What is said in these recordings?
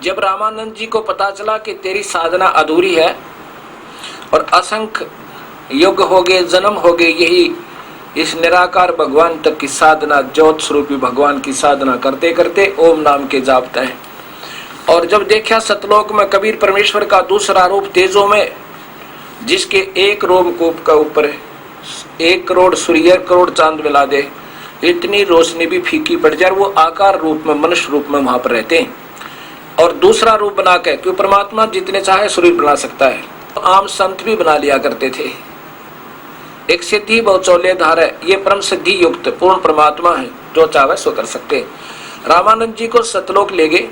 जब रामानंद जी को पता चला कि तेरी साधना अधूरी है और असंख्य युग हो गए, जन्म हो गए, यही इस निराकार भगवान तक की साधना, ज्योत स्वरूपी भगवान की साधना करते करते ओम नाम के जापते हैं। और जब देखा सतलोक में कबीर परमेश्वर का दूसरा रूप तेजो में, जिसके एक रोमकूप का ऊपर 1 करोड़ सूर्य, करोड़ चांद मिला दे, इतनी रोशनी भी फीकी पड़ जाए, वो आकार रूप में, मनुष्य रूप में वहां पर रहते हैं। और दूसरा रूप बना के, क्यों परमात्मा जितने चाहे शरीर बना सकता है, आम संत भी बना लिया करते थे। एक सिद्धि बहुचौल्य धार है, ये परम सिद्धि युक्त पूर्ण परमात्मा है, जो चाहे सो कर सकते। रामानंद जी को सतलोक ले गए,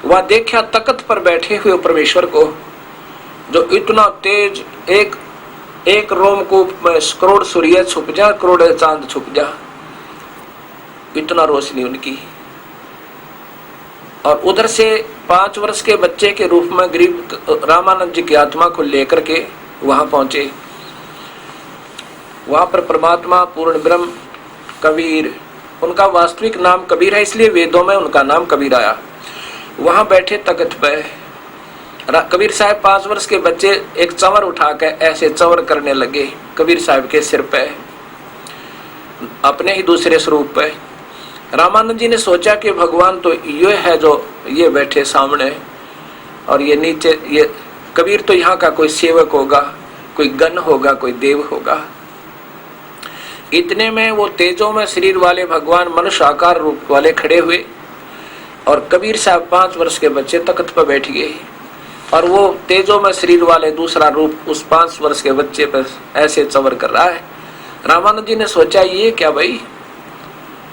वहां देखा तख्त पर बैठे हुए परमेश्वर को, जो इतना तेज, एक रोमकूप में करोड़ सूर्य छुप जा, करोड़ चांद छुप जा, इतना रोशनी उनकी। और उधर से 5 वर्ष के बच्चे के रूप में गरीब रामानंद जी की आत्मा को लेकर के वहां पहुंचे। वहां पर परमात्मा पूर्ण ब्रह्म कबीर, उनका वास्तविक नाम कबीर है, इसलिए वेदों में उनका नाम कबीर आया। वहां बैठे तख्त पे कबीर साहब 5 वर्ष के बच्चे एक चंवर उठा के ऐसे चंवर करने लगे कबीर साहब के सिर पे, अपने ही दूसरे स्वरूप पे। रामानंद जी ने सोचा कि भगवान तो ये है जो ये बैठे सामने, और ये नीचे, ये कबीर तो यहाँ का कोई सेवक होगा, कोई गण होगा, कोई देव होगा। इतने में वो तेजों में शरीर वाले भगवान मनुष्य आकार रूप वाले खड़े हुए, और कबीर साहब 5 वर्ष के बच्चे तख्त पर बैठ गए, और वो तेजों में शरीर वाले दूसरा रूप उस 5 वर्ष के बच्चे पर ऐसे चवर कर रहा है। रामानंद जी ने सोचा ये क्या भाई,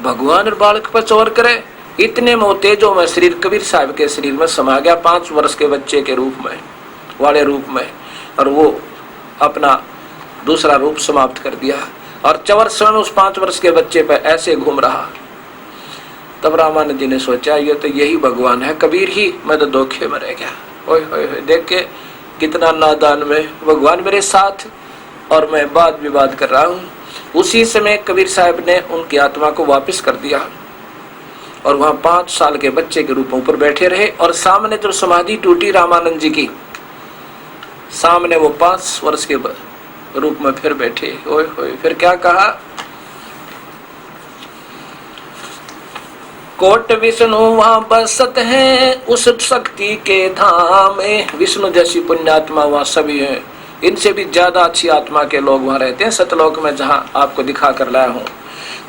भगवान और बालक पर चवर करे। इतने में वो तेजों में शरीर कबीर साहब के शरीर में समा गया, 5 वर्ष के बच्चे के रूप में, वाले रूप में, और वो अपना दूसरा रूप समाप्त कर दिया, और चवर स्वयं उस 5 वर्ष के बच्चे पर ऐसे घूम रहा। तब रामानंद जी ने सोचा ये तो यही भगवान है, कबीर ही, मैं तो धोखे में रह गया। ओए होए होए, देख के कितना नादान में, भगवान मेरे साथ और मैं वाद विवाद कर रहा हूँ। उसी समय कबीर साहब ने उनकी आत्मा को वापस कर दिया, और वहां 5 साल के बच्चे के रूप में ऊपर बैठे रहे। और सामने जब समाधि टूटी रामानंद जी की, सामने वो 5 वर्ष के रूप में फिर बैठे। ओए होए, फिर क्या कहा, कोट विष्णु वहां बसत है उस शक्ति के धाम में। विष्णु जैसी पुण्यात्मा वहां सभी है, इनसे भी ज्यादा अच्छी आत्मा के लोग वहां रहते हैं सतलोक में, जहां आपको दिखा कर लाया हूँ।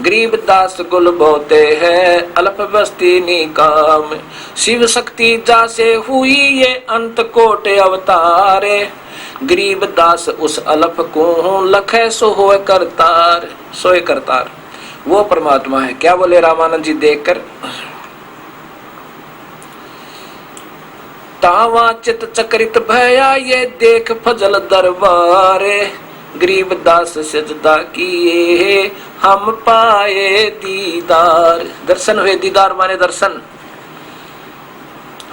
गरीब दास गुल बोते हैं अल्प बस्ती निकाम, शिव शक्ति जासे हुई ये अंत कोट अवतारे। गरीब दास उस अल्प को लखे सो होए करतार, सोए करतार, वो परमात्मा है। क्या बोले रामानंद जी देखकर, तावा चित चक्रित भया ये देख फजल दरबारे। गरीब दास सजदा किए हम पाए दीदार, दर्शन हुए, दीदार माने दर्शन,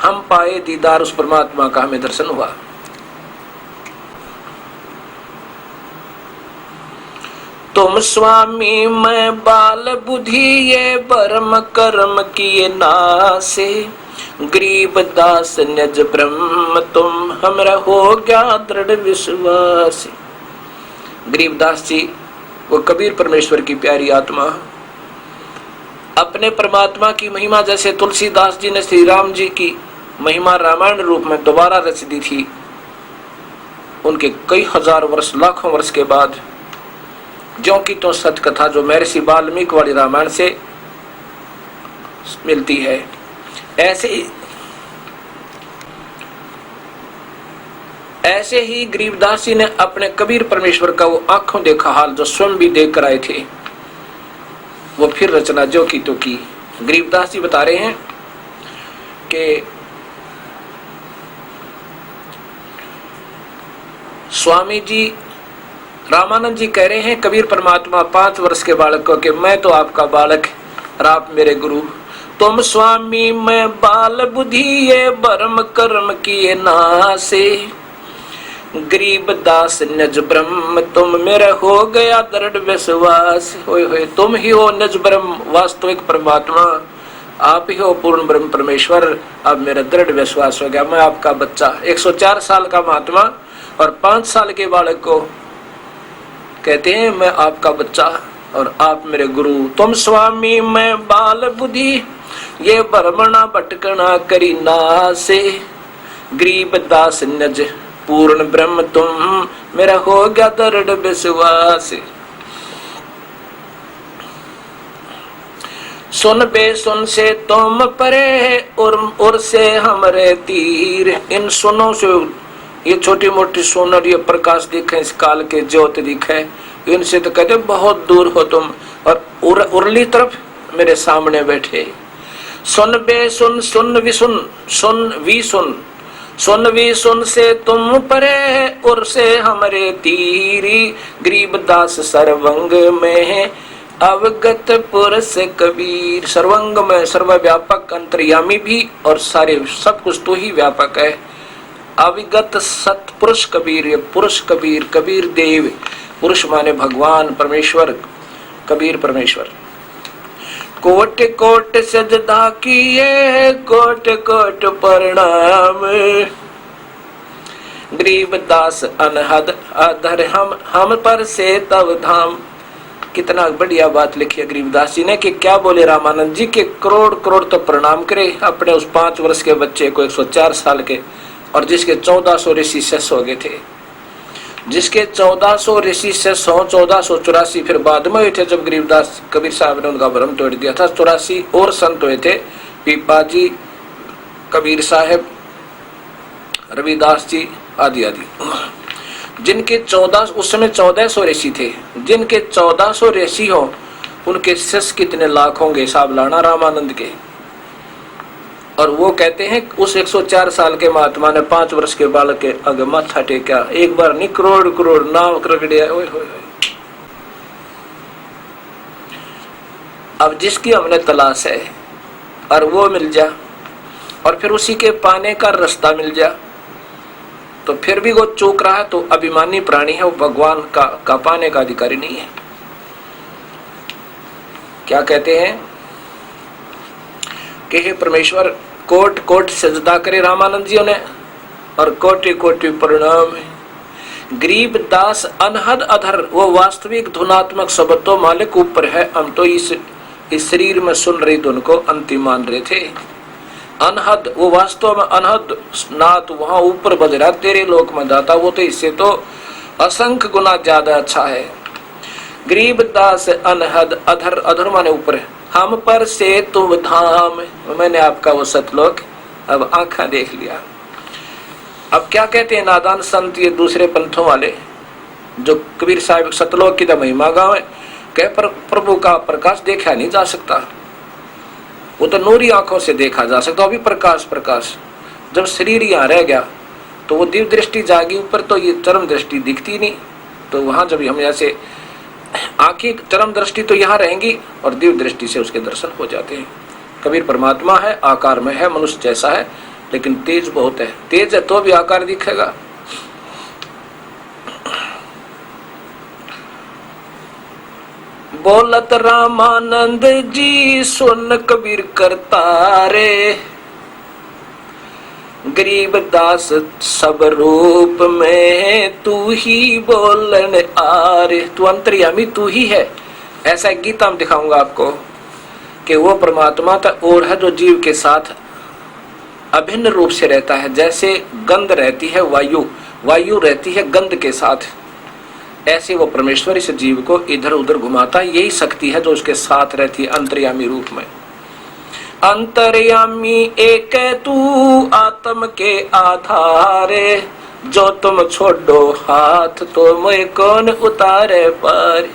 हम पाए दीदार, उस परमात्मा का हमें दर्शन हुआ। तुम स्वामी मैं बाल बुद्धि ये बर्म कर्म किए नासे। गरीब दास निज ब्रह्म तुम हमरा हो गया दृढ़ विश्वास। गरीब दास जी वो कबीर परमेश्वर की प्यारी आत्मा, अपने परमात्मा की महिमा जैसे तुलसीदास जी ने श्री राम जी की महिमा रामायण रूप में दोबारा रच दी थी, उनके कई हजार वर्ष, लाखों वर्ष के बाद, जो की तो सत कथा जो महर्षि वाल्मीकि वाली रामायण से मिलती है। ऐसे ही गरीबदास जी ने अपने कबीर परमेश्वर का वो आंखों देखा हाल जो स्वयं भी देख कर आए थे, वो फिर रचना जो की तो की। गरीबदास जी बता रहे हैं कि स्वामी जी, रामानंद जी कह रहे हैं कबीर परमात्मा 5 वर्ष के बालक को कि मैं तो आपका बालक और आप मेरे गुरु। तुम स्वामी मैं बाल बुद्धि ये बर्म कर्म किए नासे। गरीब दास निज ब्रह्म तुम मेरे हो गया दृढ़ विश्वास। होए होए, तुम ही हो निज ब्रह्म, वास्तविक परमात्मा, आप ही हो पूर्ण ब्रह्म परमेश्वर। अब मेरा दृढ़ विश्वास हो गया, मैं आपका बच्चा। 104 साल का महात्मा और 5 साल के बालक को कहते हैं मैं आपका बच्चा और आप मेरे गुरु। तुम स्वामी मैं बाल बुद्धि, ये भ्रमणा भटकना करी नासे। गरीब दास नज पूर्ण ब्रह्म तुम, मेरा हो गया दृढ़ विश्वास। सुन बे सुन से तुम परे और से हमरे तीर। इन सुनों से ये छोटी मोटी सुन और ये प्रकाश दिखे, इस काल के ज्योत दिखे, इनसे तो कहते बहुत दूर हो तुम। और उरली तरफ मेरे सामने बैठे। सुन बे सुन सुन भी सुन सुन भी सुन सुन भी सुन से तुम परे और से हमरे तीरी। गरीब दास सर्वंग में अवगत पुरुष कबीर। सर्वंग में सर्वव्यापक अंतर्यामी भी और सारे सब कुछ तो ही व्यापक है। अविगत सतपुरुष कबीर, ये पुरुष कबीर, कबीर देव। पुरुष माने भगवान परमेश्वर, कबीर परमेश्वर। कोट कोट सजदा किए कोट कोट प्रणाम। गरीब दास अनहद अधर हम पर से तव धाम। कितना बढ़िया बात लिखी है गरीबदास जी ने कि क्या बोले रामानंद जी के करोड़ करोड़ तो प्रणाम करे अपने उस 5 वर्ष के बच्चे को, 104 साल के, और जिसके 1400 ऋषि शिष्य हो गए थे, जिसके 1400 ऋषि शिष्य 1484 फिर बाद में हुए थे जब गरीबदास कबीर साहब ने उनका भ्रम तोड़ दिया था। 84 और संत हुए थे, पीपाजी, कबीर साहब, रविदास जी आदि आदि, जिनके 14 उस समय 1400 ऋषि थे। जिनके 1400 ऋषि हो उनके शिष्य कितने लाख होंगे, हिसाब लाना रामानंद के। और वो कहते हैं उस 104 साल के महात्मा ने 5 वर्ष के बालक के आगे माथा टेका। एक बार नहीं, करोड़ करोड़ नाव रगड़िया। अब जिसकी हमने तलाश है और वो मिल जा और फिर उसी के पाने का रास्ता मिल जा तो फिर भी वो चूक रहा है तो अभिमानी प्राणी है, वो भगवान का पाने का अधिकारी नहीं है। क्या कहते हैं कि हे परमेश्वर, कोट कोट सजदा करे रामानंद जी ने और कोटि कोटि प्रणाम। गरीब दास अनहद अधर, वो वास्तविक धुनात्मक शब्द तो मालिक ऊपर है, हम तो इस शरीर में सुन रही धुन को अंतिम मान रहे थे। अनहद, वो वास्तव में अनहद नाथ वहां ऊपर बज रहा, तेरे लोक में दाता, वो तो इससे तो असंख्य गुना ज्यादा अच्छा है। गरीब दास अनहद अधर, अधर माने ऊपर, हम पर से तुम धाम। मैंने आपका वो सतलोक अब आंखा देख लिया। अब क्या कहते हैं नादान संत, ये दूसरे पंथों वाले जो कबीर साहिब सतलोक की तो महिमा गावे, कह पर प्रभु का प्रकाश देखा नहीं जा सकता, वो तो नूरी आंखों से देखा जा सकता। अभी प्रकाश प्रकाश, जब शरीर यहाँ रह गया तो वो दिव्य दृष्टि जागी ऊपर, तो ये चरम दृष्टि दिखती नहीं। तो वहां जब हम ऐसे आंखें, चरम दृष्टि तो यहाँ रहेंगी और दिव्य दृष्टि से उसके दर्शन हो जाते हैं। कबीर परमात्मा है, आकार में है, मनुष्य जैसा है, लेकिन तेज बहुत है। तेज है तो भी आकार दिखेगा। बोलत रामानंद जी सुन कबीर करतारे। गरीब दास सब रूप में तू ही बोलन आरे। तू अंतर्यामी तू ही है। ऐसा गीता में दिखाऊंगा आपको कि वो परमात्मा तो और है जो जीव के साथ अभिन्न रूप से रहता है। जैसे गंध रहती है वायु, वायु रहती है गंध के साथ, ऐसे वो परमेश्वर इस जीव को इधर उधर घुमाता है। यही शक्ति है जो उसके साथ रहती है अंतर्यामी रूप में। अंतर्यामी एक तू आत्म के आधारे, जो तुम छोड़ो हाथ तो मैं कौन उतारे पार।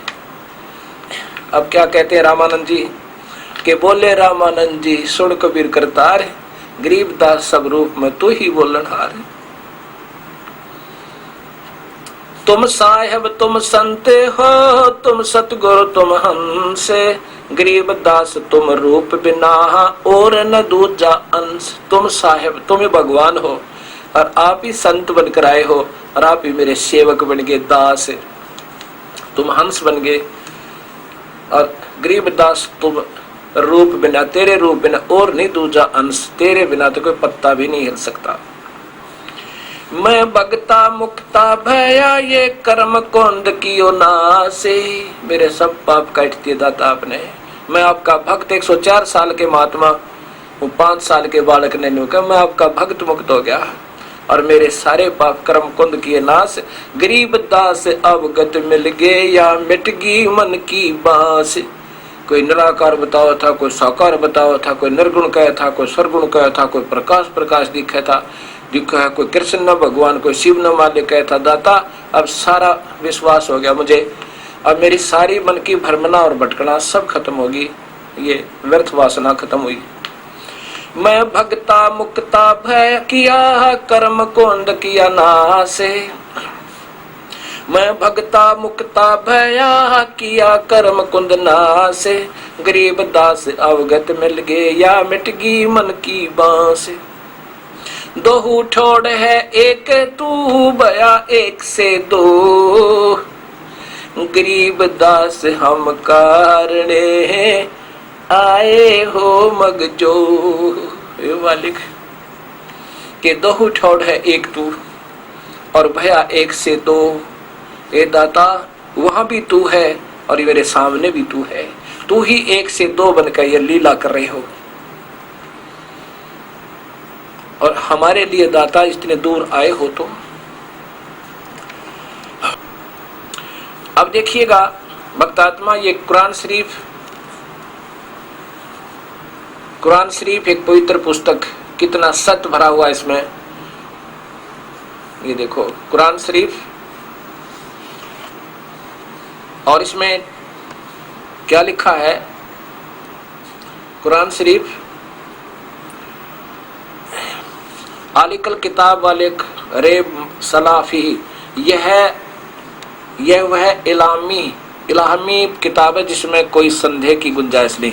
अब क्या कहते हैं रामानंद जी के बोले रामानंद जी सुन कबीर करतार, गरीब दास सब रूप में तू ही बोलनहार। तुम साहेब तुम संत हो, तुम सतगुरु तुम हंस, गरीब दास तुम रूप बिना और न दूजा अंश। तुम साहेब, तुम भगवान हो और आप ही संत बनकर आए हो और आप ही मेरे सेवक बन गए, दास तुम हंस बन गए और गरीब दास तुम रूप बिना, तेरे रूप बिना और नहीं दूजा अंश, तेरे बिना तो कोई पत्ता भी नहीं हिल सकता। मैं भगता मुक्ता भया ये कर्म कोंद कियो नासे, मेरे सब पाप काट दिए दाता आपने। मैं आपका भक्त 104 साल के महात्मा, वो 5 साल के बालक ने न्यू कहा मैं आपका भक्त मुक्त हो गया और मेरे सारे पाप कर्म कुंद किए नाश। गरीब दास अवगत मिल गए या मिट गई मन की बास। कोई निराकार बताओ था, कोई साकार बताओ था, कोई निर्गुण कहा था, कोई सरगुण कहा था, कोई प्रकाश प्रकाश दिखा था दिखा है, कोई कृष्ण न भगवान, कोई शिव न मालिक कहा था। दाता अब सारा विश्वास हो गया मुझे, अब मेरी सारी मन की भ्रमणा और भटकना सब खत्म होगी, ये व्यर्थ वासना खत्म हुई। मैं भगता मुक्ता भय किया कर्म कोंद किया नासे। मैं भगता मुक्ता भया किया कर्म कुंद नासे। गरीब दास अवगत मिल गए या मिट गई मन की बांस। दोहू ठोड़ है एक तू भया एक से दो। गरीब दास हम कारणे आए हो मगजो। मालिक के दोहू ठोड़ है एक तू और भया एक से दो। ए दाता वहां भी तू है और मेरे सामने भी तू है, तू ही एक से दो बनकर ये लीला कर रहे हो। और हमारे लिए दाता इतने दूर आए हो तो अब देखिएगा भक्तात्मा, ये कुरान शरीफ एक पवित्र पुस्तक, कितना सत्य भरा हुआ इसमें। ये देखो कुरान शरीफ, और इसमें क्या लिखा है। कुरान शरीफ आलिकल किताब वाले रे सलाफी, यह वह इलामी किताब है जिसमें कोई संदेह की गुंजाइश नहीं,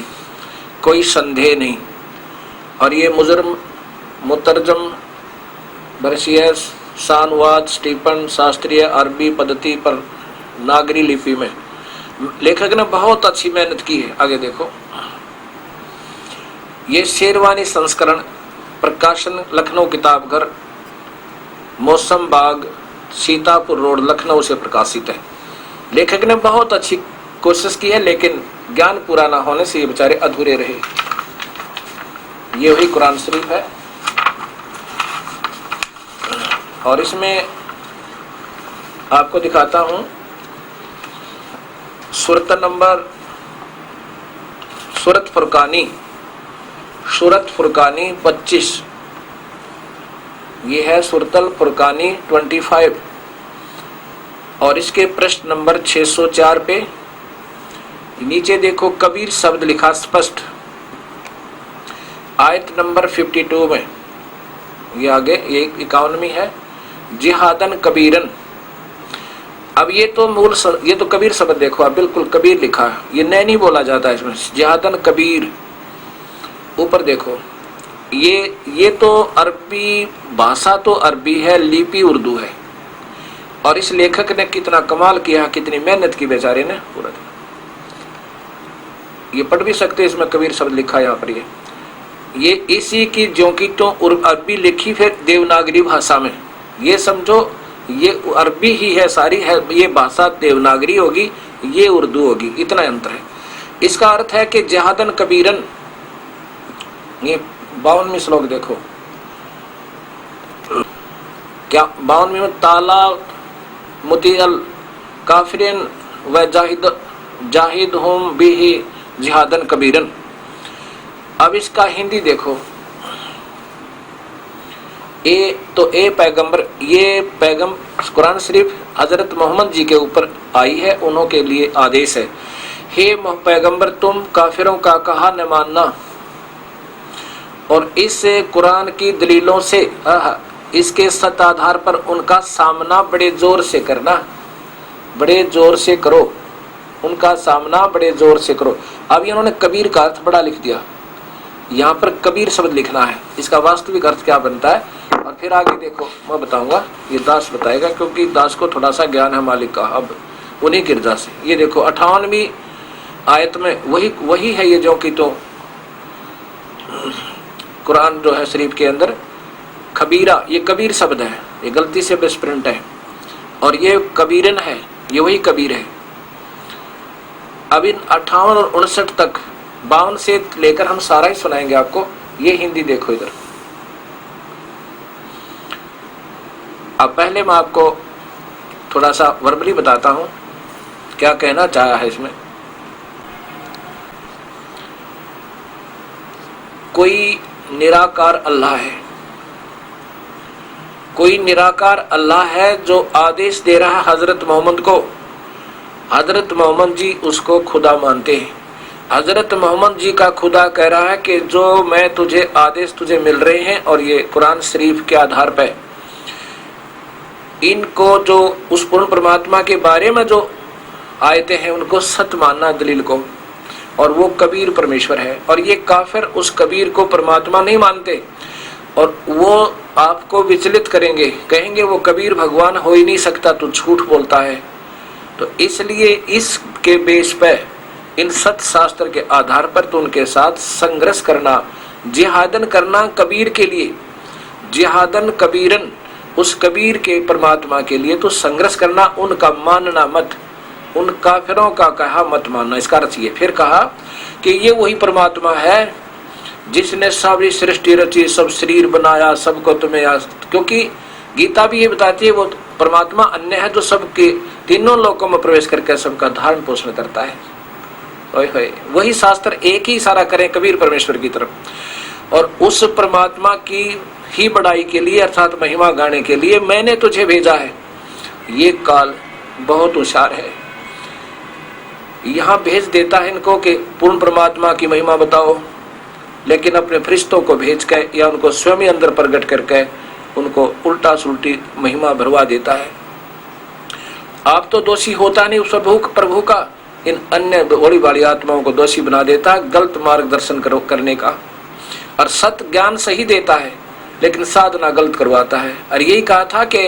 कोई संदेह नहीं। और ये मुतरजम बरसियस शानवाद स्टीफन शास्त्रीय अरबी पद्धति पर नागरी लिपि में लेखक ने बहुत अच्छी मेहनत की है। आगे देखो, ये शेरवानी संस्करण प्रकाशन लखनऊ किताबघर मौसम बाग सीतापुर रोड लखनऊ से प्रकाशित है। लेखक ने बहुत अच्छी कोशिश की है लेकिन ज्ञान पूरा ना होने से ये बेचारे अधूरे रहे। ये वही कुरान शरीफ है और इसमें आपको दिखाता हूं सूरत फुरकानी 25, ये है सूरतल फुरकानी 25 और इसके प्रश्न नंबर 604 पे नीचे देखो कबीर शब्द लिखा स्पष्ट, आयत नंबर 52 में। ये आगे ये 51 है, जिहादन कबीरन। अब ये तो कबीर शब्द देखो, अब बिल्कुल कबीर लिखा है, ये नहीं बोला जाता है इसमें, जिहादन कबीर। ऊपर देखो ये तो अरबी भाषा तो अरबी है, लिपि उर्दू है। और इस लेखक ने कितना कमाल किया, कितनी मेहनत की बेचारे ने पूरा। ये पढ़ भी सकते, इसमें कबीर शब्द लिखा है यहाँ पर। ये इसी की जो की तो अरबी लिखी फिर देवनागरी भाषा में। ये समझो ये अरबी ही है सारी है, ये भाषा देवनागरी होगी, ये उर्दू होगी, इतना अंतर है। इसका अर्थ है कि जिहादन कबीरन। ये 52वें श्लोक देखो, क्या 52वें में, ताला मुतियल काफिरिन व जाहिद होम बिही जिहादन कबीरन। अब इसका हिंदी देखो, ये पैगम कुरान शरीफ हजरत मोहम्मद जी के ऊपर आई है, उन्हों के लिए आदेश है। हे पैगंबर, तुम काफिरों का कहा न मानना और इस कुरान की दलीलों से इसके सत्य आधार पर उनका सामना बड़े जोर से करना, बड़े जोर से करो, उनका सामना बड़े जोर से करो। अब इन्होंने कबीर का अर्थ बड़ा लिख दिया, यहाँ पर कबीर शब्द लिखना है, इसका वास्तविक अर्थ क्या बनता है। और फिर आगे देखो मैं बताऊंगा, ये दास बताएगा क्योंकि दास को थोड़ा सा ज्ञान है मालिक का, अब उन्हीं गिरजा से। ये देखो 58वीं आयत में वही है, ये जो कि तो कुरान जो है शरीफ के अंदर खबीरा, ये कबीर शब्द है, ये गलती से मिसप्रिंट है, और ये कबीरन है, ये वही कबीर है। अब इन 58 और 59 तक 52 से लेकर हम सारा ही सुनाएंगे आपको। ये हिंदी देखो इधर। अब पहले मैं आपको थोड़ा सा वर्बली बताता हूं क्या कहना चाहा है इसमें। कोई निराकार अल्लाह है, कोई निराकार अल्लाह है जो आदेश दे रहा है हजरत मोहम्मद को। हजरत मोहम्मद जी उसको खुदा मानते हैं। हजरत मोहम्मद जी का खुदा कह रहा है कि जो मैं तुझे आदेश तुझे मिल रहे हैं, और ये कुरान शरीफ के आधार पर इनको जो उस पूर्ण परमात्मा के बारे में जो आयते हैं उनको सत्य मानना दलील को, और वो कबीर परमेश्वर है। और ये काफिर उस कबीर को परमात्मा नहीं मानते, और वो आपको विचलित करेंगे, कहेंगे वो कबीर भगवान हो ही नहीं सकता, तो झूठ बोलता है। तो इसलिए इसके बेस पर, इन सत्य शास्त्र के आधार पर तो उनके साथ संघर्ष करना, जिहादन करना कबीर के लिए, जिहादन कबीरन, उस कबीर के परमात्मा के लिए तो संघर्ष करना, उनका मानना मत, उन काफिरों का कहा मत मानना। इसका अर्थ ये फिर कहा कि ये वही परमात्मा है जिसने सारी सृष्टि रची, सब शरीर बनाया, सबको तुम्हें क्योंकि गीता भी ये बताती है वो परमात्मा अन्य है जो सबके तीनों लोकों में प्रवेश करके सबका धारण पोषण करता है। वही शास्त्र एक ही इशारा करें कबीर परमेश्वर की तरफ। और उस परमात्मा की ही बड़ाई के लिए अर्थात महिमा गाने के लिए मैंने तुझे भेजा है। ये काल बहुत होशियार है, यहाँ भेज देता है इनको कि पूर्ण परमात्मा की महिमा बताओ, लेकिन अपने फरिश्तों को भेज के या उनको स्वयं ही अंदर प्रकट करके उनको उल्टा सुल्टी महिमा भरवा देता है। आप तो दोषी होता नहीं उस प्रभु का, इन अन्य बड़ी बड़ी आत्माओं को दोषी बना देता है गलत मार्गदर्शन करने का। और सत्य ज्ञान सही देता है लेकिन साधना गलत करवाता है। और यही कहा था कि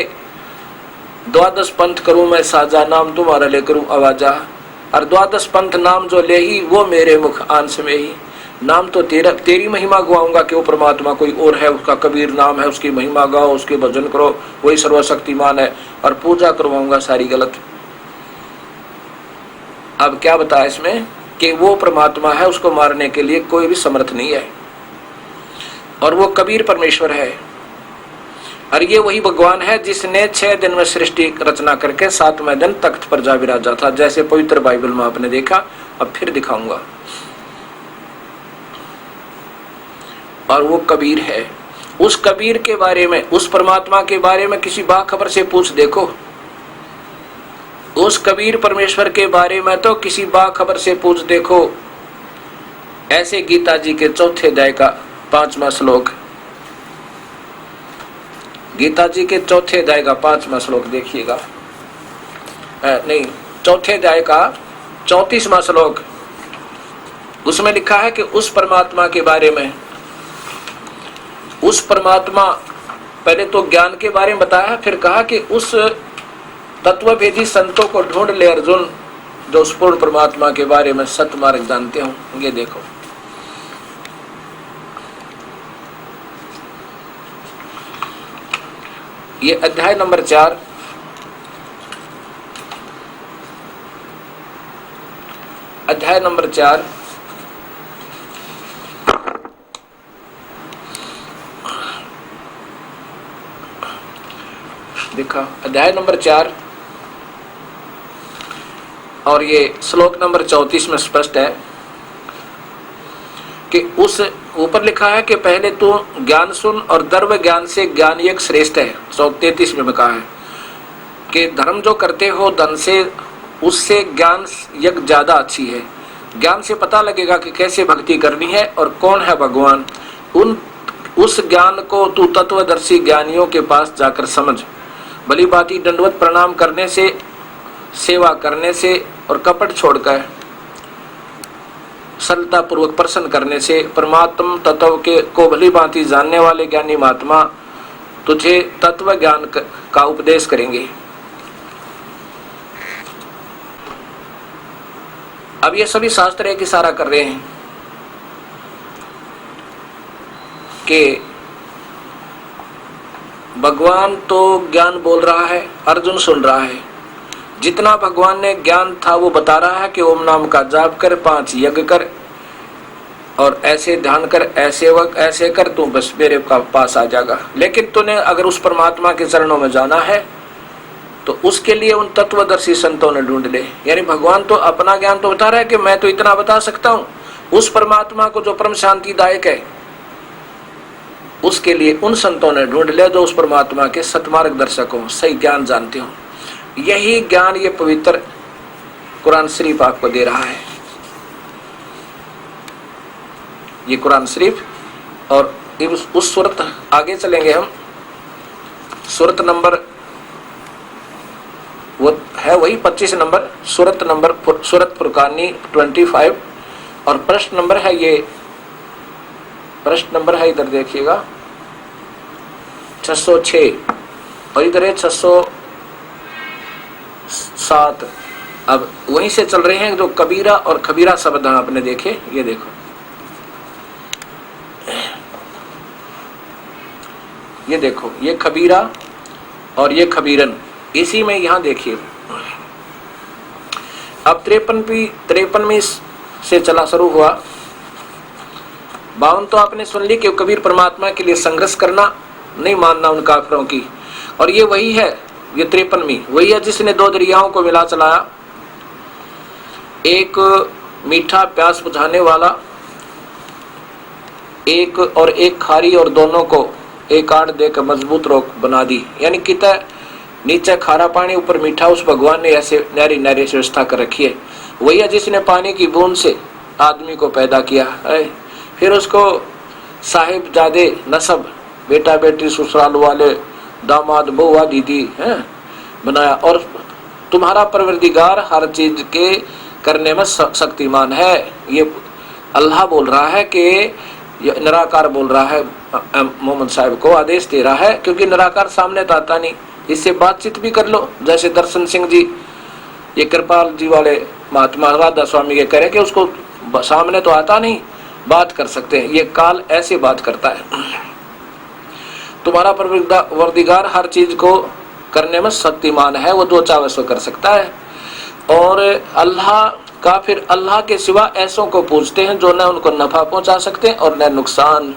12 पंथ करूं मैं साजा, नाम तुम्हारा ले करूं आवाजा। और 12 पंथ नाम जो ले ही वो मेरे मुख आंस में ही। नाम तो तेरी महिमा गवाऊंगा कि वो परमात्मा कोई और है, उसका कबीर नाम है, उसकी महिमा गाओ, उसके भजन करो, वही सर्वशक्तिमान है। और पूजा करवाऊंगा सारी गलत। अब क्या बताया इसमें कि वो परमात्मा है, उसको मारने के लिए कोई भी समर्थ नहीं है, और वो कबीर परमेश्वर है। और ये वही भगवान है जिसने 6 दिन में सृष्टि रचना करके 7वें दिन तख्त पर जा विराजा था, जैसे पवित्र बाइबल में आपने देखा। अब फिर दिखाऊंगा। और वो कबीर है। उस कबीर के बारे में, उस परमात्मा के बारे में किसी बाखबर से पूछ देखो। उस कबीर परमेश्वर के बारे में तो किसी बाखबर से पूछ देखो। ऐसे गीता जी के 4थे अध्याय का 5वां श्लोक, गीता जी के 4थे अध्याय का 5वां श्लोक देखिएगा। नहीं, 4थे अध्याय का 34वां श्लोक। उसमें लिखा है कि उस परमात्मा के बारे में, उस परमात्मा, पहले तो ज्ञान के बारे में बताया, फिर कहा कि उस तत्वभेदी संतों को ढूंढ ले अर्जुन जो उस पूर्ण परमात्मा के बारे में सत्य मार्ग जानते हो। ये देखो, ये अध्याय नंबर 4, अध्याय नंबर 4 देखा, अध्याय नंबर 4 और ये श्लोक नंबर 34 में स्पष्ट है कि उस ऊपर लिखा है कि पहले तो ज्ञान सुन और द्रव्य ज्ञान से ज्ञान यज्ञ श्रेष्ठ है। 133 में कहा है कि धर्म जो करते हो धन से, उससे ज्ञान यज्ञ ज्यादा अच्छी है। ज्ञान से पता लगेगा कि कैसे भक्ति करनी है और कौन है भगवान। उस ज्ञान को तू तत्वदर्शी ज्ञानियों के पास जाकर समझ। भली भांति दंडवत प्रणाम करने से, सेवा करने से और कपट छोड़कर सरलता पूर्वक प्रसन्न करने से परमात्म तत्व के को भली भांति जानने वाले ज्ञानी महात्मा तुझे तत्व ज्ञान का उपदेश करेंगे। अब ये सभी शास्त्र एक इशारा कर रहे हैं कि भगवान तो ज्ञान बोल रहा है, अर्जुन सुन रहा है। जितना भगवान ने ज्ञान था वो बता रहा है कि ओम नाम का जाप कर, 5 यज्ञ कर और ऐसे ध्यान कर, ऐसे वक्त ऐसे कर, तू बस मेरे पास आ जाएगा। लेकिन तूने अगर उस परमात्मा के चरणों में जाना है तो उसके लिए उन तत्वदर्शी संतों ने ढूंढ ले। यानी भगवान तो अपना ज्ञान तो बता रहा है कि मैं तो इतना बता सकता हूँ, उस परमात्मा को जो परम शांतिदायक है उसके लिए उन संतों ने ढूंढ ले जो उस परमात्मा के सतमार्ग दर्शक हो, सही ज्ञान जानते हो। यही ज्ञान ये पवित्र कुरान शरीफ आपको दे रहा है। ये कुरान शरीफ और उस सूरत आगे चलेंगे हम, सूरत नंबर वो है वही 25 नंबर, सूरत फुरकानी 25 और प्रश्न नंबर है ये, प्रश्न नंबर है इधर देखिएगा 606 और इधर है 607। अब वहीं से चल रहे हैं जो कबीरा और खबीरा शब्द आपने देखे, ये देखो ये खबीरा और ये खबीरन, इसी में यहां देखिए। अब 53वीं से चला शुरू हुआ। 52 तो आपने सुन ली कि कबीर परमात्मा के लिए संघर्ष करना, नहीं मानना उन काफिरों की, और ये वही है, ये 53वीं वही है जिसने 2 दरियाओं को मिला चलाया, एक मीठा प्यास बुझाने वाला एक और एक खारी, और दोनों को एक आड़ देकर मजबूत रोक बना दी। यानी कितना नीचे खारा पानी ऊपर मीठा, उस भगवान ने ऐसे नारी नारी व्यवस्था कर रखी है। वही है जिसने पानी की बूंद से आदमी को पैदा किया, फिर उसको साहिबजादे नसब, बेटा बेटी ससुराल वाले, दामाद बहुआ दीदी बनाया। और तुम्हारा परवरदिगार हर चीज के करने में शक्तिमान है। ये अल्लाह बोल रहा है कि निराकार बोल रहा है, मोहम्मद साहब को आदेश दे रहा है, क्योंकि निराकार सामने तो आता नहीं, इससे बातचीत भी कर लो। जैसे दर्शन सिंह जी, ये कृपाल जी वाले महात्मा राधा स्वामी के करें कि उसको सामने तो आता नहीं, बात कर सकते हैं, ये काल ऐसे बात करता है। तुम्हारा परवरदिगार हर चीज को करने में शक्तिमान है, वो जो चाहे सो कर सकता है। और अल्लाह काफिर अल्लाह के सिवा ऐसों को पूजते हैं जो न उनको नफा पहुंचा सकते हैं और न नुकसान,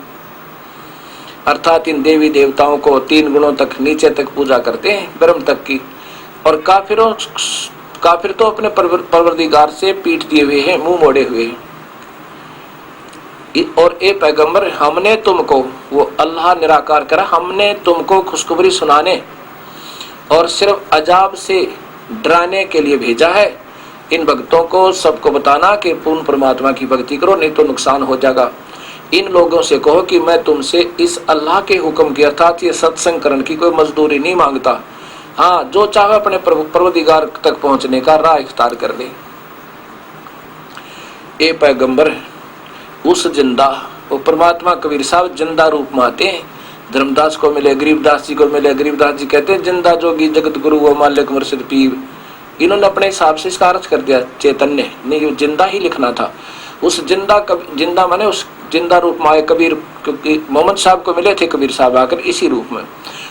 अर्थात इन देवी देवताओं को 3 गुणों तक नीचे तक पूजा करते हैं, ब्रह्म तक की। और काफिर तो अपने परवरदिगार से पीठ दिए हुए हैं, मुंह मोड़े हुए हैं। और ए पैगंबर, हमने तुमको, वो अल्लाह निराकार करा, हमने तुमको खुशखबरी सुनाने और सिर्फ अजाब से डराने के लिए भेजा है। इन भक्तों को सबको बताना कि पूर्ण परमात्मा की भक्ति करो, नहीं तो नुकसान हो जाएगा। इन लोगों से कहो कि मैं तुमसे इस अल्लाह के हुक्म की, अर्थात ये सत्संग करने की कोई मजदूरी नहीं मांगता। हाँ, जो चाहे अपने परवरदिगार तक पहुंचने का राह इख्तियार कर ले। ए पैगंबर, उस जिंदा, वो परमात्मा कबीर साहब जिंदा रूप में आते हैं। धर्मदास को मिले, गरीबदास जी को मिले, गरीबदास जी कहते हैं जिंदा जोगी जगत गुरु वो मालिक मुर्शिद पीर। इन्होंने अपने हिसाब से इसका अर्थ कर दिया चैतन्य, नहीं जिंदा ही लिखना था। उस जिंदा माने उस जिंदा रूप में आए कबीर, क्योंकि मोहम्मद साहब को मिले थे कबीर साहब आकर इसी रूप में।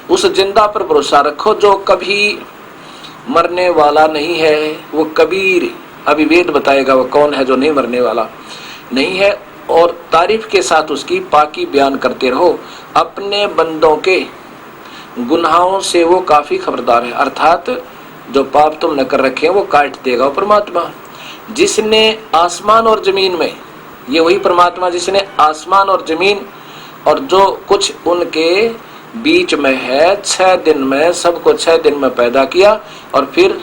उस जिंदा पर भरोसा रखो जो कभी मरने वाला नहीं है, वो कबीर। अभी वेद बताएगा वो कौन है जो नहीं मरने वाला नहीं है। और तारीफ के साथ उसकी पाकी बयान करते रहो। अपने बंदों के गुनाहों से वो काफी खबरदार है, अर्थात जो पाप तुमने कर रखे हैं वो काट देगा वो परमात्मा। जिसने आसमान और जमीन में, ये वही परमात्मा जिसने आसमान और जमीन और जो कुछ उनके बीच में है 6 दिन में, सबको 6 दिन में पैदा किया और फिर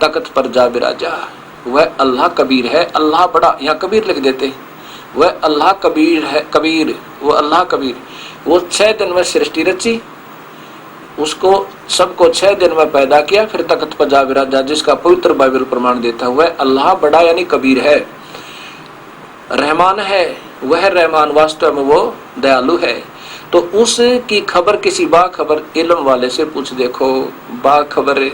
तख्त पर जा बिराजा। वह अल्लाह कबीर है। अल्लाह बड़ा, यहाँ कबीर लिख देते, वह अल्लाह कबीर है। कबीर, वो अल्लाह कबीर, वो 6 दिन में सृष्टि रची, उसको सबको 6 दिन में पैदा किया, फिर तख्त पर जा विराजा, जिसका पवित्र बाइबल प्रमाण देता है। वह अल्लाह बड़ा यानी कबीर है। रहमान है, वह रहमान वास्तव में वो दयालु है। तो उसकी खबर किसी बाखबर इल्म वाले से पूछ देखो। बाखबर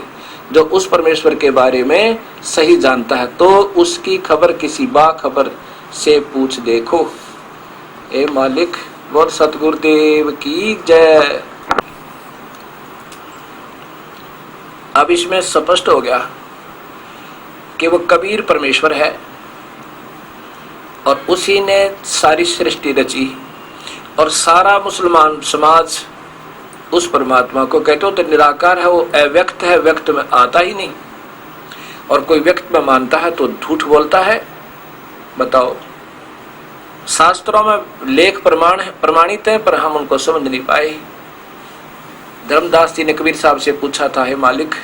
जो उस परमेश्वर के बारे में सही जानता है, तो उसकी खबर किसी बाखबर से पूछ देखो। ए मालिक, बोल सतगुरुदेव की जय। अब इसमें स्पष्ट हो गया कि वो कबीर परमेश्वर है और उसी ने सारी सृष्टि रची और सारा मुसलमान समाज उस परमात्मा को कहते हो तो निराकार है, वो अव्यक्त है, व्यक्त में आता ही नहीं। और कोई व्यक्त में मानता है तो झूठ बोलता है। बताओ, शास्त्रों में लेख प्रमाणित है पर हम उनको समझ नहीं पाए। धर्मदास जी ने कबीर साहब से पूछा था, हे मालिक,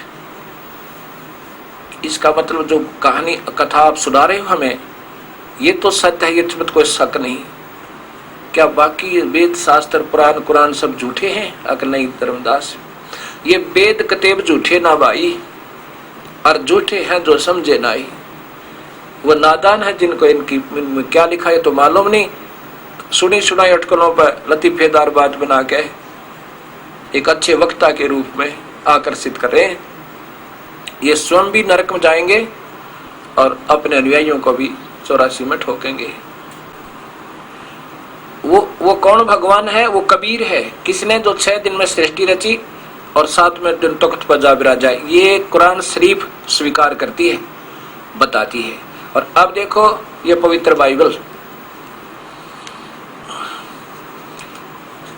इसका मतलब जो कहानी कथा आप सुना रहे हो हमें, ये तो सत्य है, ये तो कोई शक नहीं, क्या बाकी वेद शास्त्र पुराण कुरान सब झूठे हैं? अगर नहीं धर्मदास, ये वेद कतेब झूठे ना भाई, और झूठे हैं जो समझे नाई। वो नादान है जिनको इनकी क्या लिखा है तो मालूम नहीं, सुनी सुनाई अटकलों पर लतीफेदार बात बना के एक अच्छे वक्ता के रूप में आकर्षित कर रहे हैं। ये स्वयं भी नरक में जाएंगे और अपने अनुयायियों को भी 84 में ठोकेंगे। वो कौन भगवान है? वो कबीर है, किसने जो 6 दिन में सृष्टि रची और 7वें दिन तख्त पर जा विराजा। ये कुरान शरीफ स्वीकार करती है, बताती है। और अब देखो ये पवित्र बाइबल,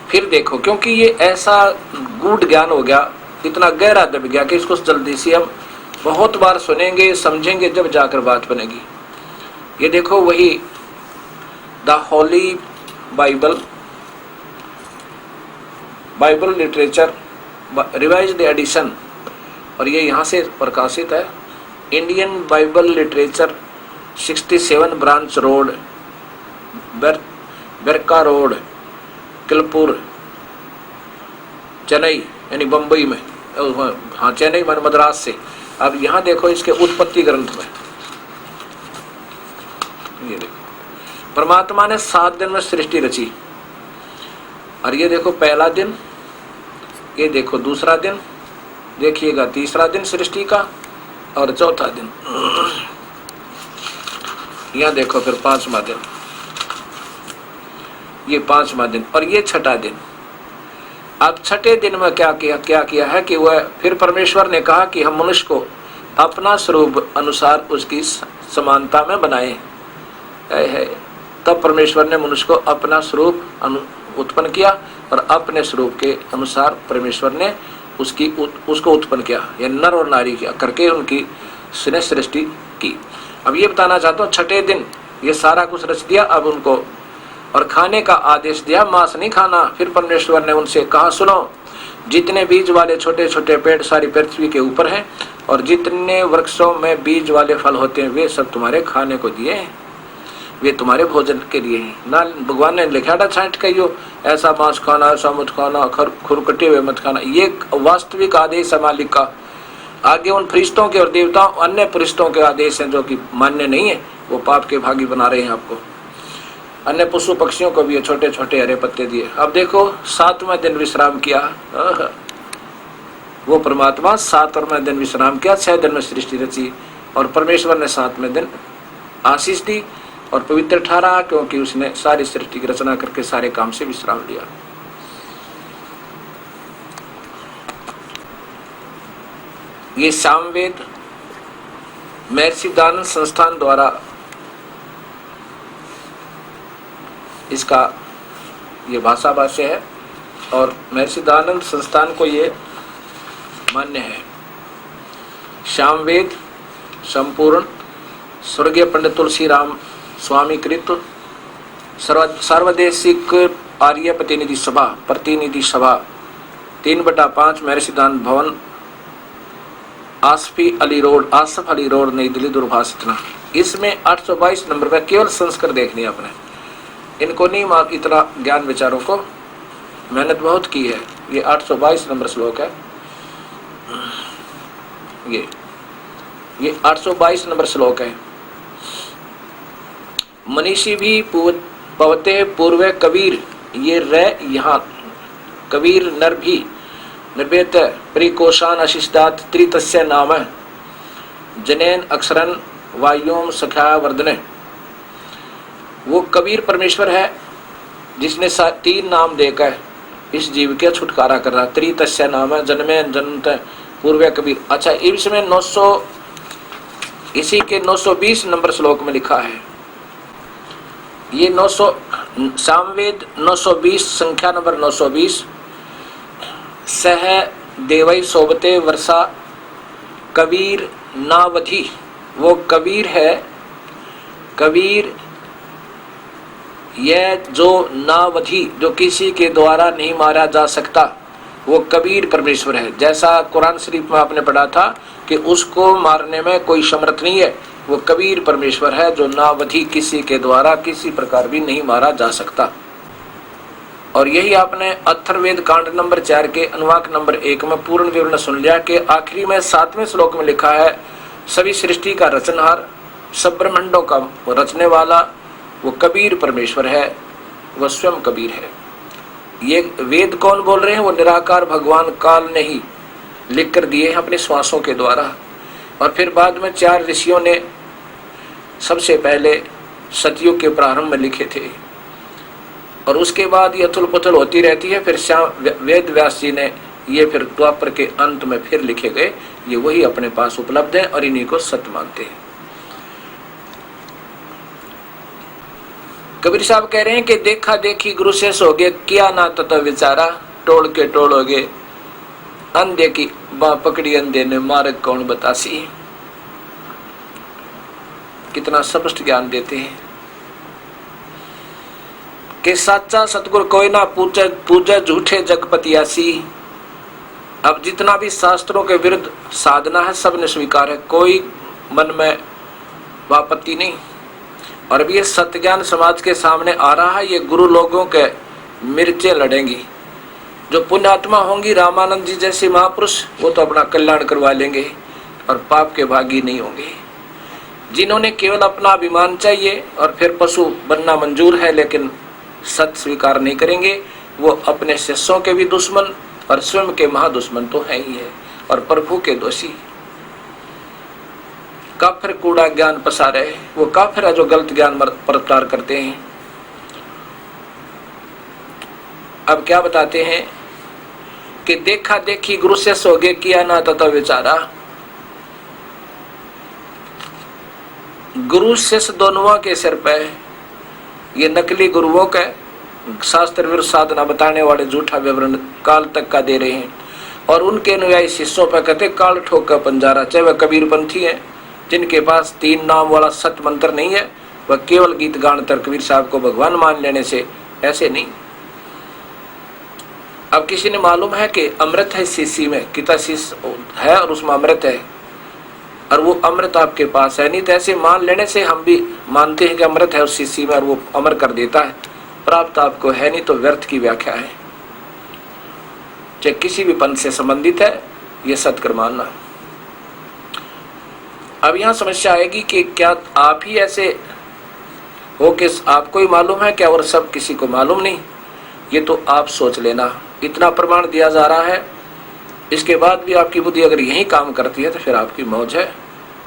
फिर देखो, क्योंकि ये ऐसा गूढ़ ज्ञान हो गया, इतना गहरा दब गया कि इसको जल्दी से हम बहुत बार सुनेंगे, समझेंगे, जब जाकर बात बनेगी। ये देखो वही the Holy Bible literature revised edition, और ये यहाँ से प्रकाशित है। Indian Bible literature 67 branch road, Berka road, Kilpur, Chennai, यानी बम्बई में। हाँ, चेन्नई में, मद्रास से। अब यहाँ देखो इसके उत्पत्ति ग्रंथ में, ये देखो परमात्मा ने 7 दिन में सृष्टि रची। और ये देखो पहला दिन, ये देखो दूसरा दिन, देखिएगा तीसरा दिन सृष्टि का, और चौथा दिन। यहाँ देखो फिर 5वां दिन, ये 5वां दिन, और ये 6ठा दिन। अब 6ठे दिन में क्या किया है कि वह फिर परमेश्वर ने कहा कि हम मनुष्य को अपना स्वरूप अनुसार उसकी समानता में बनाए है। तब परमेश्वर ने मनुष्य को अपना स्वरूप उत्पन्न किया और अपने स्वरूप के अनुसार परमेश्वर ने उसको उत्पन्न किया, या नर और नारी किया करके उनकी सृष्टि की। अब ये बताना चाहता हूँ, 6ठे दिन ये सारा कुछ रच दिया। अब उनको और खाने का आदेश दिया, मांस नहीं खाना। फिर परमेश्वर ने उनसे कहा, सुनो, जितने बीज वाले छोटे छोटे पेड़ सारी पृथ्वी के ऊपर हैं और जितने वृक्षों में बीज वाले फल होते हैं वे सब तुम्हारे खाने को दिए हैं, वे तुम्हारे भोजन के लिए हैं। ना भगवान ने लिखा था छांट कहियो ऐसा मांस खाना, ऐसा मत खाना, खुरकटे हुए मत खाना। ये वास्तविक आदेश है मालिक का। आगे उन फरिश्तों के और देवताओं अन्य फरिश्तों के आदेश हैं जो कि मान्य नहीं है, वो पाप के भागी बना रहे हैं आपको। अन्य पशु पक्षियों को भी छोटे छोटे हरे पत्ते दिए। अब देखो 7वां दिन विश्राम किया। वो परमात्मा 7वां दिन विश्राम किया, 6 दिन में सृष्टि रची और परमेश्वर ने 7वें दिन आशीष दी और पवित्र ठहरा, क्योंकि उसने सारी सृष्टि की रचना करके सारे काम से विश्राम लिया। ये सामवेद महर्षि दयानंद संस्थान द्वारा इसका ये भाषा भाष्य है और महर्षि दयानंद संस्थान को ये मान्य है। सामवेद संपूर्ण स्वर्गीय पंडित तुलसी राम स्वामी कृत सर्वदेशिक आर्य प्रतिनिधि सभा 3/5 महर्षि दयानंद भवन, आसफ अली रोड, नई दिल्ली, दूरभाष इतना। इसमें 822 नंबर पर केवल संस्कृत देखनी है आपने, इनको नहीं मार इतना ज्ञान विचारों को मेहनत बहुत की है। ये 822 नंबर श्लोक है, ये 822 नंबर श्लोक है। मनीषी भी पवते पूर्व कबीर, ये रे यहाँ कबीर नर भी निर्वेत परिकोशान अशिष्टात त्रितस्य नाम जनेन अक्षरन वायुम सखा वर्धने। वो कबीर परमेश्वर है जिसने 3 नाम देकर इस जीव के छुटकारा कर रहा। त्रितस्य नाम है, जन्मे जन्मत पूर्व कबीर। अच्छा, इसमें 900 इसी के 920 नंबर श्लोक में लिखा है, ये 900 सामवेद 920 संख्या नंबर 920, सह देवई सोबते वर्षा कबीर नावधि। वो कबीर है, कबीर यह जो नावधि, जो किसी के द्वारा नहीं मारा जा सकता, वो कबीर परमेश्वर है। जैसा कुरान शरीफ में आपने पढ़ा था कि उसको मारने में कोई समर्थ नहीं है, वो कबीर परमेश्वर है जो नावधि, किसी के द्वारा किसी प्रकार भी नहीं मारा जा सकता। और यही आपने अथर्ववेद कांड नंबर 4 के अनुवाक नंबर 1 में पूर्ण विवरण सुन लिया कि आखिरी में 7वें श्लोक में लिखा है, सभी सृष्टि का रचनहार, सब ब्रह्मांडों का रचने वाला वो कबीर परमेश्वर है, वह स्वयं कबीर है। ये वेद कौन बोल रहे हैं? वो निराकार भगवान काल ने ही लिख कर दिए हैं अपने श्वासों के द्वारा। और फिर बाद में 4 ऋषियों ने सबसे पहले सतयुग के प्रारंभ में लिखे थे, और उसके बाद ये अथुल पुथल होती रहती है। फिर वेद व्यास जी ने ये फिर द्वापर के अंत में फिर लिखे गए, ये वही अपने पास उपलब्ध है और इन्हीं को सत्य मानते हैं। कबीर साहब कह रहे हैं कि देखा देखी गुरु से सोगे, किया ना तत्व विचारा, टोल के टोलोगे, अंधे की बाँ पकड़ी अंधे ने मार्ग कौन बतासी। कितना स्पष्ट ज्ञान देते हैं कि सच्चा सतगुरु कोई ना पूजे, पूजे झूठे जगपतियासी। अब जितना भी शास्त्रों के विरुद्ध साधना है सबने स्वीकार है, कोई मन में वापत्ति नहीं। और अब ये सत्य ज्ञान समाज के सामने आ रहा है, ये गुरु लोगों के मिर्चें लड़ेंगी। जो पुण्यात्मा होंगी, रामानंद जी जैसे महापुरुष, वो तो अपना कल्याण करवा लेंगे और पाप के भागी नहीं होंगे। जिन्होंने केवल अपना अभिमान चाहिए और फिर पशु बनना मंजूर है लेकिन सत्य स्वीकार नहीं करेंगे, वो अपने शिष्यों के भी दुश्मन और स्वयं के महादुश्मन तो है ही है, और प्रभु के दोषी। काफिर कूड़ा ज्ञान पसारे, वो काफिर है जो गलत ज्ञान प्रचार करते हैं। अब क्या बताते हैं कि देखा देखी गुरु से सोगे, किया ना तत्व विचारा। गुरु शिष्य दोनों के सिर पे ये नकली गुरुओं का शास्त्र विरुद्ध साधना बताने वाले झूठा विवरण काल तक का दे रहे हैं, और उनके अनुयायी शिष्यों पर कहते काल ठोक का पंजारा। चाहे वह कबीरपंथी है जिनके पास 3 नाम वाला सत्य मंत्र नहीं है, वह केवल गीत गान तर कबीर साहब को भगवान मान लेने से, ऐसे नहीं। अब किसी ने मालूम है कि अमृत है शीशी में, कितना शीश है और उसमें अमृत है, और वो अमृत आपके पास है नहीं, तो ऐसे मान लेने से हम भी मानते हैं कि अमृत है उस शीशी में और वो अमर कर देता है, प्राप्त आपको है नहीं, तो व्यर्थ की व्याख्या है। चाहे किसी भी पंथ से संबंधित है, ये सत्कर मानना। अब यहाँ समस्या आएगी कि क्या आप ही ऐसे हो कि आपको ही मालूम है क्या और सब किसी को मालूम नहीं? ये तो आप सोच लेना। इतना प्रमाण दिया जा रहा है, इसके बाद भी आपकी बुद्धि अगर यही काम करती है तो फिर आपकी मौज है,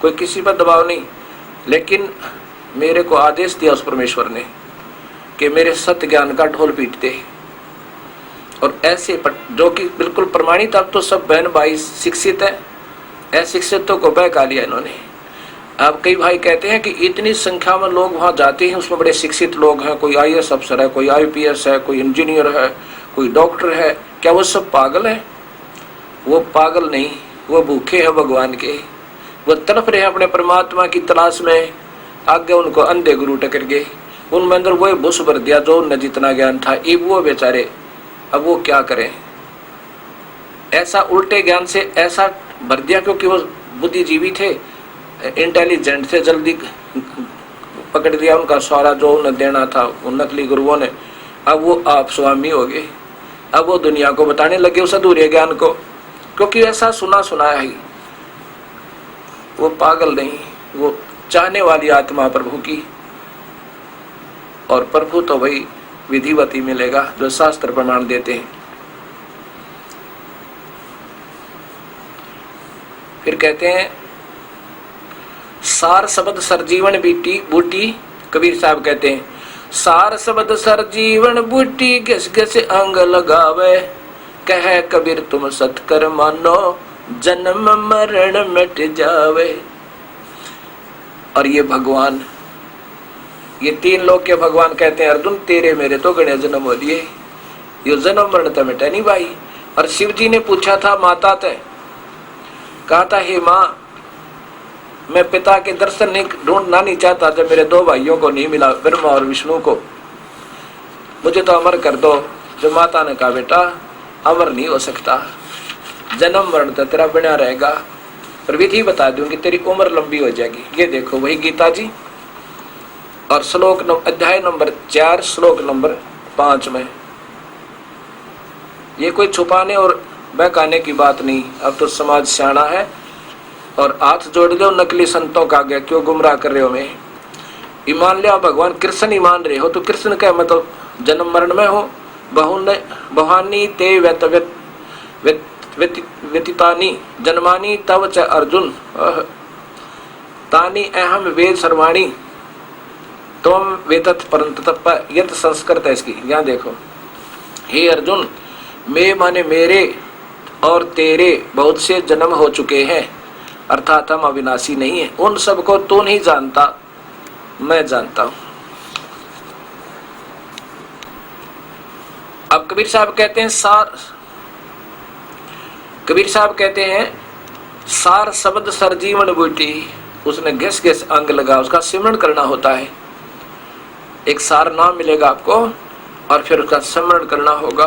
कोई किसी पर दबाव नहीं। लेकिन मेरे को आदेश दिया उस परमेश्वर ने कि मेरे सत्य ज्ञान का ढोल पीट दे, और ऐसे जो कि बिल्कुल प्रमाणित, अब तो सब बहन भाई शिक्षित है, अशिक्षितों को बहका लिया इन्होंने। अब कई भाई कहते हैं कि इतनी संख्या में लोग वहाँ जाते हैं, उसमें बड़े शिक्षित लोग हैं, कोई IAS अफसर है, कोई IPS है, कोई इंजीनियर है, कोई डॉक्टर है, क्या वो सब पागल है? वो पागल नहीं, वो भूखे हैं भगवान के, वो तड़प रहे हैं अपने परमात्मा की तलाश में। आगे उनको अंधे गुरु टकर गए, उनमें अंदर वो भूस भर दिया जो उनने जितना ज्ञान था, ये वो बेचारे अब वो क्या करें? ऐसा उल्टे ज्ञान से ऐसा भर दिया, क्योंकि वो बुद्धिजीवी थे, इंटेलिजेंट थे, जल्दी पकड़ लिया उनका सारा जो उन्हें देना था उन नकली गुरुओं ने। अब वो आप स्वामी हो गए, अब वो दुनिया को बताने लगे उस अधूरे ज्ञान को, क्योंकि ऐसा सुना सुनाया ही। वो पागल नहीं, वो चाहने वाली आत्मा प्रभु की, और प्रभु तो वही विधिवती मिलेगा जो शास्त्र प्रमाण देते हैं। फिर कहते हैं सार शब्द सरजीवन बीटी बूटी। कबीर साहब कहते हैं सार शब्द सर जीवन बूटी घिस घिस अंग लगावे, कह कबीर तुम सत्कर मानो जन्म मरण मिट जावे। और ये भगवान, ये तीन लोग के भगवान कहते हैं अर्जुन तेरे मेरे तो गणे जन्म हो लिए, यो जन्म मरण तो मिटे नहीं भाई। और शिव जी ने पूछा था माता ते, कहा था हे माँ मैं पिता के दर्शन नहीं ढूंढना नहीं चाहता, जब मेरे दो भाइयों को नहीं मिला ब्रह्मा और विष्णु को, मुझे तो अमर कर दो। जो माता ने कहा बेटा अमर नहीं हो सकता, जन्म मरण तो तेरा बना रहेगा, पर विधि बता दूंगी तेरी उम्र लंबी हो जाएगी। ये देखो वही गीता जी और श्लोक अध्याय नंबर 4 श्लोक नंबर 5 में। ये कोई छुपाने और बहकाने की बात नहीं। अब तो समाज सियाना है और हाथ जोड़ लो नकली संतों का आगे, क्यों गुमराह कर रहे हो? मैं ईमान लिया भगवान कृष्ण ही मान रहे हो तो कृष्ण का मतलब जन्म मरण में हो। बहुनी ते व्यतीतानि जन्मानि तव च अर्जुन तानि अहम वेद सर्वाणि त्वं वेदत परंतु तप यत संस्कृत है इसकी। यहाँ देखो, हे अर्जुन मैं माने मेरे और तेरे बहुत से जन्म हो चुके हैं, अर्थात हम अविनाशी नहीं है। उन सबको तू नहीं जानता, मैं जानता हूं। अब कबीर साहब कहते हैं सार शब्द सरजीवन बूटी, उसने घिस घिस अंग लगा, उसका सिमरण करना होता है। एक सार नाम मिलेगा आपको और फिर उसका सिमरण करना होगा।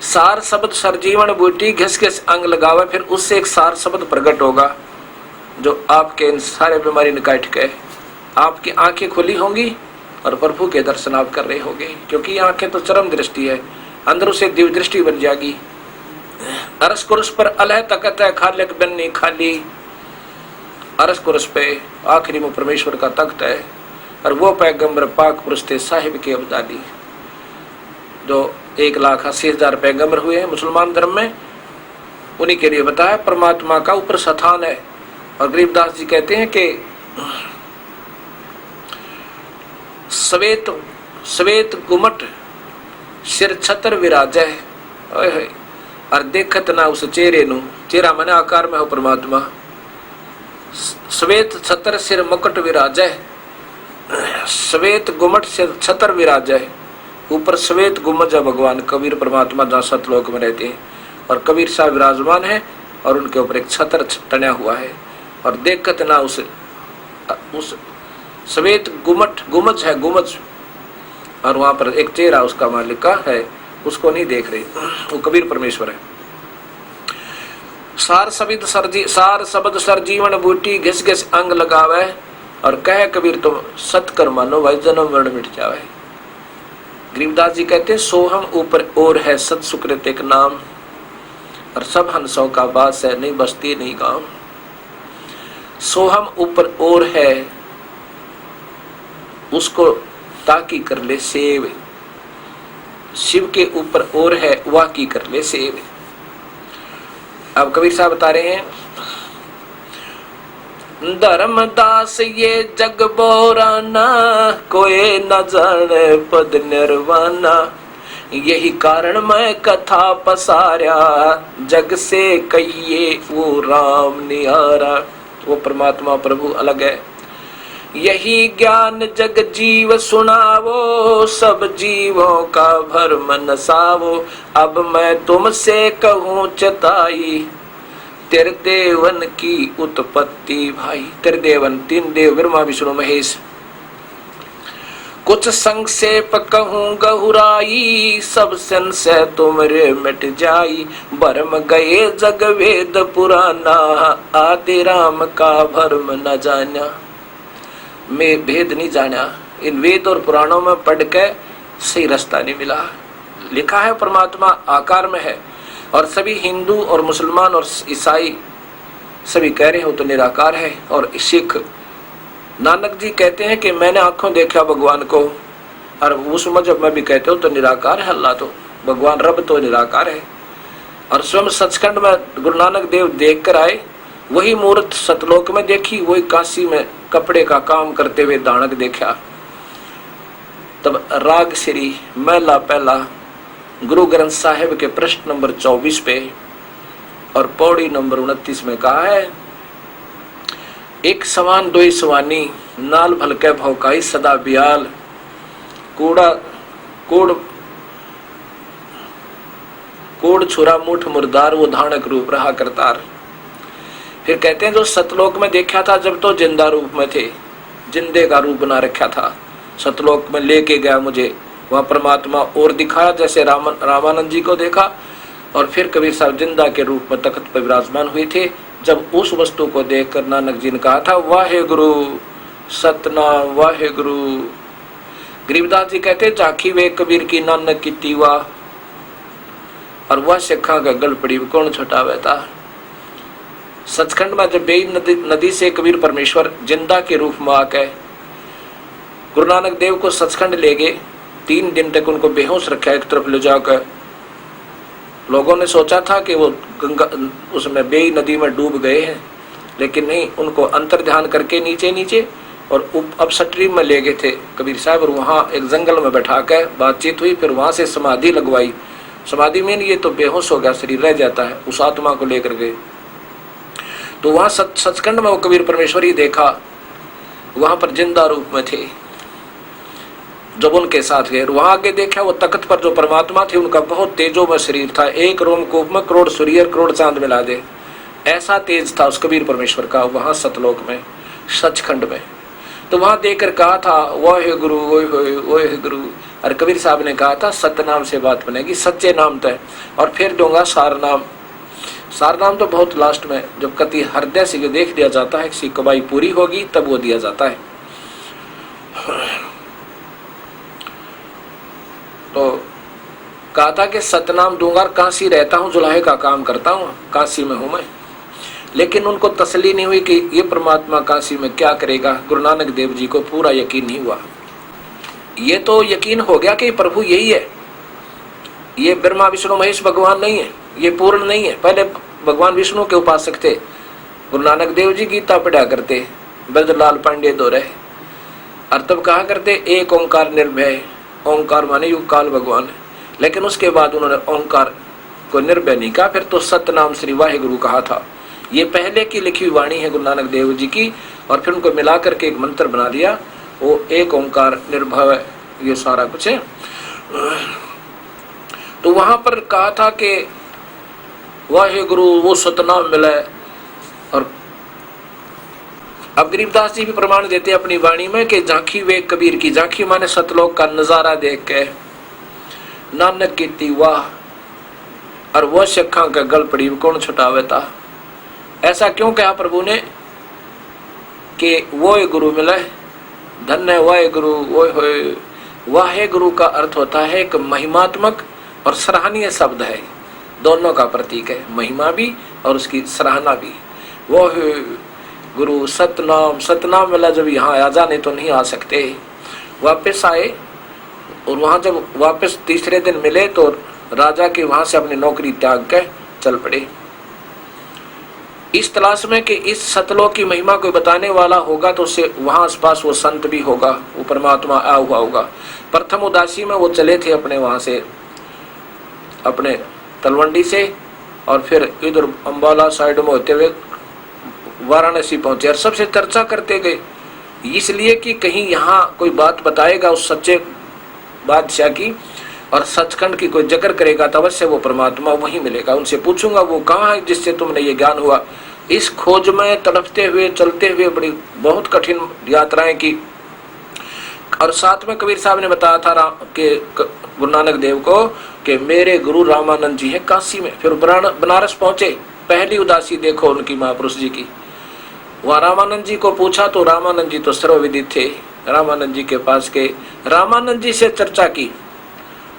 सार शब्द सरजीवन बूटी घिस घिस अंग लगावा, फिर उससे एक सार शब्द प्रकट होगा जो आपके इन सारे बीमारी निकाट के आपकी आंखें खुली होंगी और प्रभु के दर्शन आप कर रहे होंगे, क्योंकि आंखें तो चरम दृष्टि है, अंदर से दिव्य दृष्टि बन जाएगी। अरस कुरस पर अलह तकत है, खालिक बननी खाली। अरस कुरस पे आखिरी में परमेश्वर का तख्त है और वो पैगंबर पाक पुरुष थे साहिब के अब्दाली, जो 1,80,000 पैगंबर हुए हैं मुसलमान धर्म में, उन्हीं के लिए बताया परमात्मा का ऊपर स्थान है। और गरीबदास जी कहते हैं कि श्वेत गुमट सिर छतर विराजै, और देखत ना उस चेहरे नु, चेहरा मने आकार में हो परमात्मा। श्वेत छतर सिर मुकुट विराजै, श्वेत गुमट सिर छतर विराजै, ऊपर श्वेत गुमज है भगवान कबीर परमात्मा जहाँ सतलोक में रहते हैं, और कबीर साहब विराजमान है और उनके ऊपर एक छतर टना हुआ है। और देखत ना उस श्वेत गुमज है गुमज, और वहां पर एक चेहरा उसका मालिक का है, उसको नहीं देख रहे, वो कबीर परमेश्वर है। सार शब्द सरजीवन बूटी घिस घिस अंग लगावे, और कहे कबीर तुम सत कर मानो भाई जन्म मरण मिट जावे। गरीबदास जी कहते सोहम ऊपर और है सत सुकृत एक नाम, और सब हंसों का बास है नहीं बस्ती नहीं गांव। सोहम ऊपर और है उसको ताकि कर ले सेव, शिव के ऊपर और है वाह की कर ले सेव। अब कबीर साहब बता रहे हैं, धर्मदास ये जग बोराना, कोई न जाने पद निर्वाणा, यही कारण मैं कथा पसारा, जग से कहिए वो राम निहारा। वो परमात्मा प्रभु अलग है। यही ज्ञान जग जीव सुनावो, सब जीवों का भरम नसावो, अब मैं तुमसे कहूँ चताई, तेरे देवन की उत्पत्ति भाई। तेरे देवन 3 देव ब्रह्मा विष्णु महेश, कुछ संक्षेप कहूँ गहुराई, सब संशय तुमरे मिट जाई, भरम गए जग वेद पुराना, आदि राम का भरम न जाना। मैं भेद नहीं जाना, इन वेद और पुराणों में पढ़ के सही रास्ता नहीं मिला। लिखा है परमात्मा आकार में है, और सभी हिंदू और मुसलमान और ईसाई सभी कह रहे हो तो निराकार है। और सिख नानक जी कहते हैं कि मैंने आंखों देखा भगवान को, और उस मजहब में भी कहते हो तो निराकार है अल्लाह, तो भगवान रब तो निराकार है। और स्वयं सचखंड में गुरु नानक देव देख कर आए, वही मूर्त सतलोक में देखी, वही काशी में कपड़े का काम करते हुए दानक देखा। तब राग श्री महला पहला गुरु ग्रंथ साहिब के प्रश्न नंबर 24 पे और पौड़ी नंबर 29 में कहा है, एक समान दोई सवानी नाल भलके भौकाई सदा बियाल कोड़ छुरा मुठ मुर्दार वो धानक रूप रहा करतार। फिर कहते हैं जो सतलोक में देखा था जब तो जिंदा रूप में थे, जिंदे का रूप बना रखा था, सतलोक में लेके गया मुझे वहाँ परमात्मा और दिखाया जैसे रामानंद जी को देखा। और फिर कबीर साहब जिंदा के रूप में तख्त पर विराजमान हुए थे। जब उस वस्तु को देखकर नानक जी ने कहा था वाहे गुरु सतनाम वाहे गुरु। गरीबदास जी कहते झांकी वे कबीर की नानक की तीवा और वह सिखा का गल पड़ी कौन छुटावे था। सचखंड में जब बेई नदी से कबीर परमेश्वर जिंदा के रूप में आके गुरु नानक देव को सचखंड ले गए, 3 दिन तक उनको बेहोश रखा एक तरफ ले जाकर। लोगों ने सोचा था कि वो गंगा उसमें बेई नदी में डूब गए हैं, लेकिन नहीं, उनको अंतर ध्यान करके नीचे नीचे और अपस्ट्रीम में ले गए थे कबीर साहब और वहाँ एक जंगल में बैठा कर बातचीत हुई। फिर वहाँ से समाधि लगवाई। समाधि में ये तो बेहोश हो गया, शरीर रह जाता है, उस आत्मा को लेकर गए। तो वहाँ सचखंड में वो कबीर परमेश्वर ही देखा, वहाँ पर जिंदा रूप में थे जब उनके साथ गए। वहां आगे देखा वो तख्त पर जो परमात्मा थे उनका बहुत तेजोमय शरीर था, एक रोमकूप में करोड़ सूर्य करोड़ चांद मिला दे, ऐसा तेज था उस कबीर परमेश्वर का वहां सतलोक में सचखंड में। तो वहां देखकर कहा था वाहे गुरु ओहे गुरु। और कबीर साहब ने कहा था सतनाम से बात बनेगी, सच्चे नाम तय। और फिर दूंगा सारनाम। सारनाम तो बहुत लास्ट में जब कति हृदय से देख दिया जाता है, किसी कमाई पूरी होगी तब वो दिया जाता है। तो कहा था कि सतनाम दूंगा, काशी रहता हूँ, जुलाहे का काम करता हूँ, काशी में हूँ मैं। लेकिन उनको तसल्ली नहीं हुई कि ये परमात्मा काशी में क्या करेगा। गुरु नानक देव जी को पूरा यकीन नहीं हुआ। ये तो यकीन हो गया कि प्रभु यही है, ये ब्रह्मा विष्णु महेश भगवान नहीं है, ये पूर्ण नहीं है। पहले भगवान विष्णु के उपासक थे। गुरु नानक देव जी गीता पढ़ा करते, ब्रजलाल पांडे दो रहे, और तब कहा करते एक ओंकार निर्भय। ओंकार माने युग काल भगवान है। लेकिन उसके बाद उन्होंने ओंकार को निर्भय नहीं कहा, फिर तो सतनाम श्री वाहे गुरु कहा था। ये पहले की लिखी हुई वाणी है गुरु नानक देव जी की, और फिर उनको मिला करके एक मंत्र बना दिया, वो एक ओंकार निर्भय, ये सारा कुछ है। तो वहां पर कहा था कि वाहे गुरु वो सतनाम मिला। और अब गरीबदास जी भी प्रमाण देते अपनी वाणी में कि झांकी वे कबीर की, झांकी माने सतलोक का नजारा देख के नानक की वाह और वह शखा का गल पड़ी कौन छुटावे था। ऐसा क्यों कहा प्रभु ने कि वो गुरु मिले, धन्य वाहे गुरु वो। वाहे गुरु का अर्थ होता है एक महिमात्मक और सराहनीय शब्द है, दोनों का प्रतीक है, महिमा भी और उसकी सराहना भी। वो गुरु सतनाम, सतनाम मिला। जब यहाँ आ जाने तो नहीं आ सकते, वापस आए और वहां जब वापस तीसरे दिन मिले तो राजा के वहां से अपनी नौकरी त्याग कर चल पड़े, इस तलाश में कि इस सतलोक की महिमा कोई बताने वाला होगा तो उससे वहां आसपास वो संत भी होगा, वो परमात्मा आया हुआ होगा। प्रथम उदासी में वो चले थे अपने वहां से, अपने तलवंडी से, और फिर इधर अम्बाला साइड में होते हुए वाराणसी पहुंचे और सबसे चर्चा करते गए, इसलिए कि कहीं यहाँ कोई बात बताएगा उस सच्चे बादशाह की और सचखंड की कोई जिक्र करेगा तो अवश्य वो परमात्मा वहीं मिलेगा। उनसे पूछूंगा वो कहाँ है जिससे तुमने ये ज्ञान हुआ। इस खोज में तड़पते हुए चलते हुए बड़ी बहुत कठिन यात्राएं की। और साथ में कबीर साहब ने बताया था कि गुरु नानक देव को कि मेरे गुरु रामानंद जी हैं काशी में। फिर बनारस पहुंचे, पहली उदासी देखो उनकी महापुरुष जी की। वहाँ रामानंद जी को पूछा तो रामानंद जी तो सर्वविदित थे। रामानंद जी के पास के रामानंद जी से चर्चा की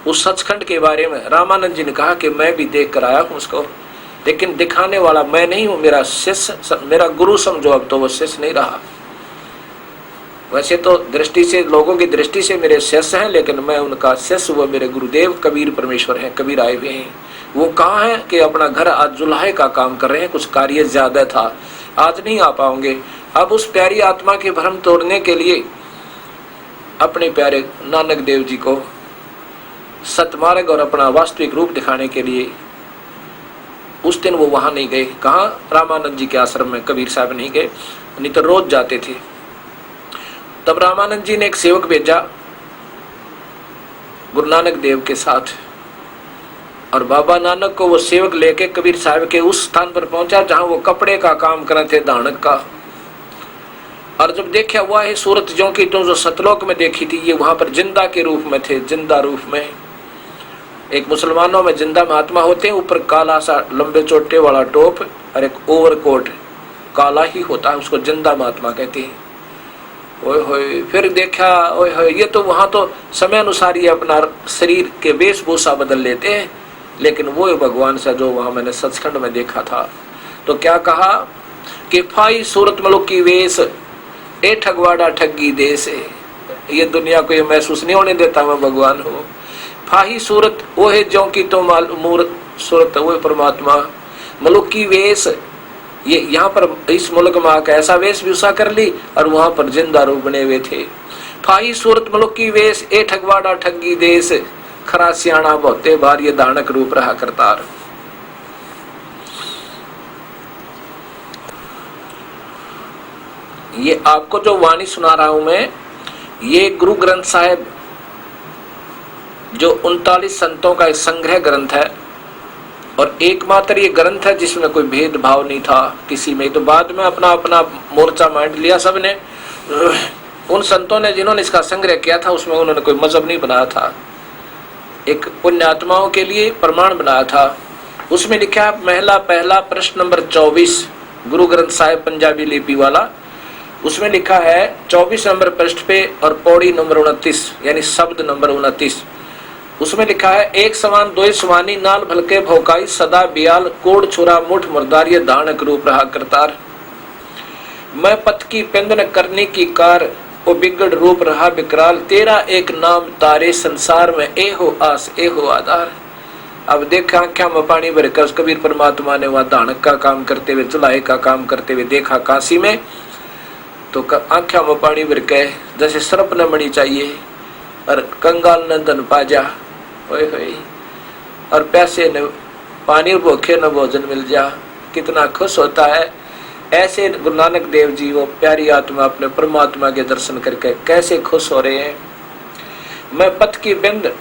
उस सचखंड के बारे में। रामानंद जी ने कहा कि मैं भी देख कर आया हूँ उसको, लेकिन दिखाने वाला मैं नहीं हूँ, मेरा शिष्य, मेरा गुरु समझो। अब तो वो शिष्य नहीं रहा, वैसे तो दृष्टि से, लोगों की दृष्टि से मेरे शिष्य हैं, लेकिन मैं उनका शिष्य, वो मेरे गुरुदेव कबीर परमेश्वर हैं। कबीर आए हुए हैं, वो कहाँ हैं कि अपना घर आज जुलाहे का काम कर रहे हैं, कुछ कार्य ज्यादा था, आज नहीं आ पाओगे। अब उस प्यारी आत्मा के भ्रम तोड़ने के लिए अपने प्यारे नानक देव जी को सतमार्ग और अपना वास्तविक रूप दिखाने के लिए उस दिन वो वहां नहीं गए। कहाँ? रामानंद जी के आश्रम में कबीर साहब नहीं गए, नहीं तो रोज जाते थे। तब रामानंद जी ने एक सेवक भेजा गुरु नानक देव के साथ, और बाबा नानक को वो सेवक लेके कबीर साहब के उस स्थान पर पहुंचा जहां वो कपड़े का काम कर रहे थे, धानक का। और जब देखा हुआ है सूरत जो की तो जो सतलोक में देखी थी, ये वहां पर जिंदा के रूप में थे, जिंदा रूप में। एक मुसलमानों में जिंदा महात्मा होते हैं, ऊपर काला सा लंबे चोटे वाला टोप और एक ओवरकोट काला ही होता है, उसको जिंदा महात्मा कहते हैं। ओए होए, फिर देखा ओए होए, ये तो वहां तो समय अनुसार ही अपना शरीर के वेशभूषा बदल लेते हैं, लेकिन वो भगवान से जो वहां मैंने सचखंड में देखा था। तो क्या कहा कि फाई सूरत मलुक की वेश ए ठगवाड़ा ठगी देश है। ये दुनिया को ये महसूस नहीं होने देता मैं भगवान हूँ। फाही सूरत वो है जो की तो मूर्त सूरत वो परमात्मा। मलुक की वेश, ये यहाँ पर इस मुल्क में आकर ऐसा वेशभूषा कर ली और वहां पर जिंदा रूप बने हुए थे। फाही सूरत मलुक की वेश ए ठगवाड़ा ठगी देश, खरा सियाणा बहुते बार ये दानक रूप रहा करतार। ये आपको जो वाणी सुना रहा हूं मैं, ये गुरु ग्रंथ साहिब जो 39 संतों का एक संग्रह ग्रंथ है, और एकमात्र ये ग्रंथ है जिसमें कोई भेदभाव नहीं था किसी में। तो बाद में अपना अपना मोर्चा बांट लिया सबने। उन संतों ने जिन्होंने इसका संग्रह किया था उसमें उन्होंने कोई मजहब नहीं बनाया था, एक पुण्यात्माओं के लिए प्रमाण बनाया था। उसमें लिखा है महिला पहला प्रश्न नंबर 24 गुरु ग्रंथ साहिब पंजाबी लिपि वाला, उसमें लिखा है 24 नंबर पृष्ठ पे और पौड़ी नंबर 29 यानी शब्द नंबर 29, उसमें लिखा है एक समान दो सवानी नाल भलके भौकाई सदा बियाल कोड़ छुरा मुठ मुर्दार ये दानक रूप रहा करतार। मैं पथ की पिंदन करने की कार वो बिगड़ रूप रहा विकराल, तेरा एक नाम तारे संसार में ए हो आस ए हो आधार। अब देखा आंखों में पानी भर कर कबीर परमात्मा ने वहां दानक का काम करते हुए, चुलाहे का काम करते हुए देखा काशी में, तो आंखों में पानी भर के जैसे सर्प न मणि चाहिए और कंगाल न धन पाजा, और पैसे न पानी भूखे न भोजन मिल जा, कितना खुश होता है। ऐसे गुरु नानक देव जी वो प्यारी आत्मा अपने परमात्मा के दर्शन करके कैसे खुश हो रहे हैं। मैं पथ की बिंद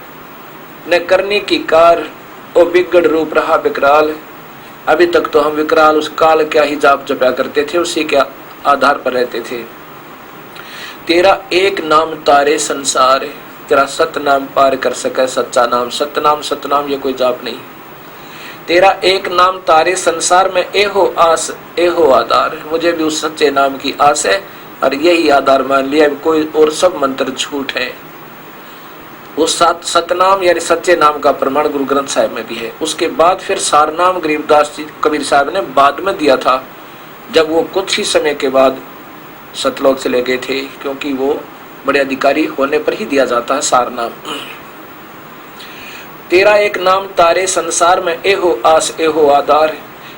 न करने की कार वो बिगड़ रूप रहा विकराल। अभी तक तो हम विकराल उस काल क्या ही जाप जपया करते थे, उसी के आधार पर रहते थे। तेरा एक नाम तारे संसार, तेरा सतनाम पार कर सके सच्चा नाम। सतनाम सतनाम ये कोई जाप नहीं। तेरा एक नाम तारे संसार में ए हो आस ए हो आधार। मुझे भी उस सच्चे नाम की आस है और यही आधार मान लिया, कोई और सब मंत्र झूठ है। उस सतनाम यानी सच्चे नाम का प्रमाण गुरु ग्रंथ साहिब में भी है। उसके बाद फिर सारनाम गरीबदास जी कबीर साहब ने बाद में दिया था, जब वो कुछ ही समय के बाद सतलोक चले गए थे, क्योंकि वो बड़े अधिकारी होने पर ही दिया जाता है सारनाम। तेरा एक नाम तारे संसार में ए हो आस ए हो आधार,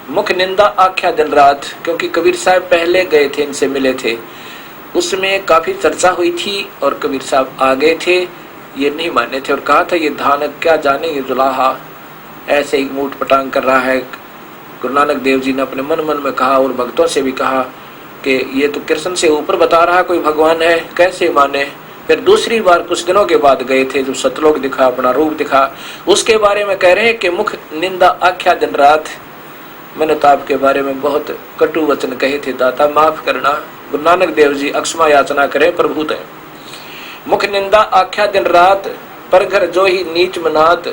मुख निंदा आख्या दिन रात। क्योंकि कबीर साहब पहले गए थे, इनसे मिले थे, उसमें काफी चर्चा हुई थी और कबीर साहब आ गए थे, ये नहीं माने थे और कहा था ये धानक क्या जाने ये जुलाहा ऐसे ही मूठ पटांग कर रहा है। गुरु नानक देव जी ने अपने मन मन में कहा और भक्तों से भी कहा कि ये तो कृष्ण से ऊपर बता रहा कोई भगवान है, कैसे माने। फिर दूसरी बार कुछ दिनों के बाद गए थे, जो सतलोक दिखा, अपना रूप दिखा, उसके बारे में कह रहे हैं कि मुख निंदा आख्या दिन रात। मैंने तो आपके बारे में बहुत कटु वचन कहे थे, दाता माफ करना। गुरु नानक देव जी अक्षमा याचना करे प्रभु दे। मुख निंदा आख्या दिन रात, पर घर जो ही नीच मनात,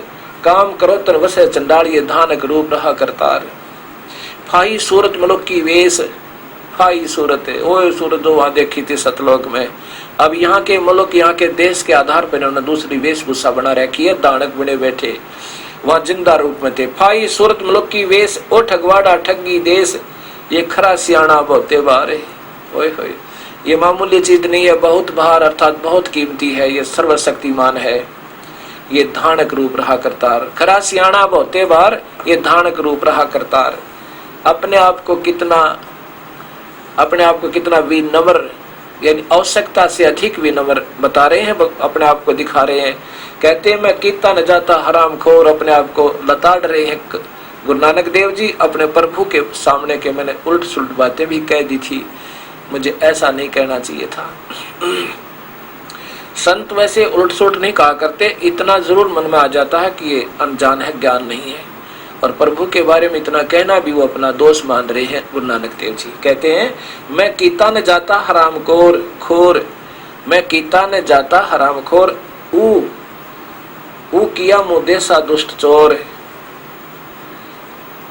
काम करो तन वसे चंडाल ये धानक रूप रहा करतार। फाई सूरत मलुक की वेश, फाई सूरत है वो सूरत जो वहां देखी थी सतलोक में। अब यहाँ के मुल्क, यहाँ के देश के आधार पर इन्होंने दूसरी वेशभूषा बना रखी है, दानक बने बैठे वहां जिंदा रूप में थे। फाई सूरत मलुक की वेश ओ ठगवाड़ा ठगी देश, ये खरा सियाणा बहुते बार है। ओए होए, ये मामूली चीज नहीं है, बहुत भार अर्थात बहुत कीमती है, ये सर्वशक्तिमान है, ये धानक रूप रहा करतार। खरा सियाणा बहुते बार, ये धानक रूप रहा करतार। अपने आप को कितना विनम्र यानी आवश्यकता से अधिक विनम्र बता रहे हैं, अपने आप को दिखा रहे हैं। कहते हैं मैं कीता न जाता हरामखोर, अपने आप को लताड़ रहे हैं गुरु नानक देव जी अपने प्रभु के सामने के मैंने उल्ट सुलट बातें भी कह दी थी, मुझे ऐसा नहीं कहना चाहिए था। संत वैसे उल्ट सुलट नहीं कहा करते, इतना जरूर मन में आ जाता है कि ये अनजान है, ज्ञान नहीं है, और प्रभु के बारे में इतना कहना भी वो अपना दोष मान रहे हैं। गुरु नानक देव जी कहते हैं मैं कीता न जाता हरामखोर खोर, मैं कीता न जाता हरामखोर, ऊ किया मुदे सा दुष्ट चोर,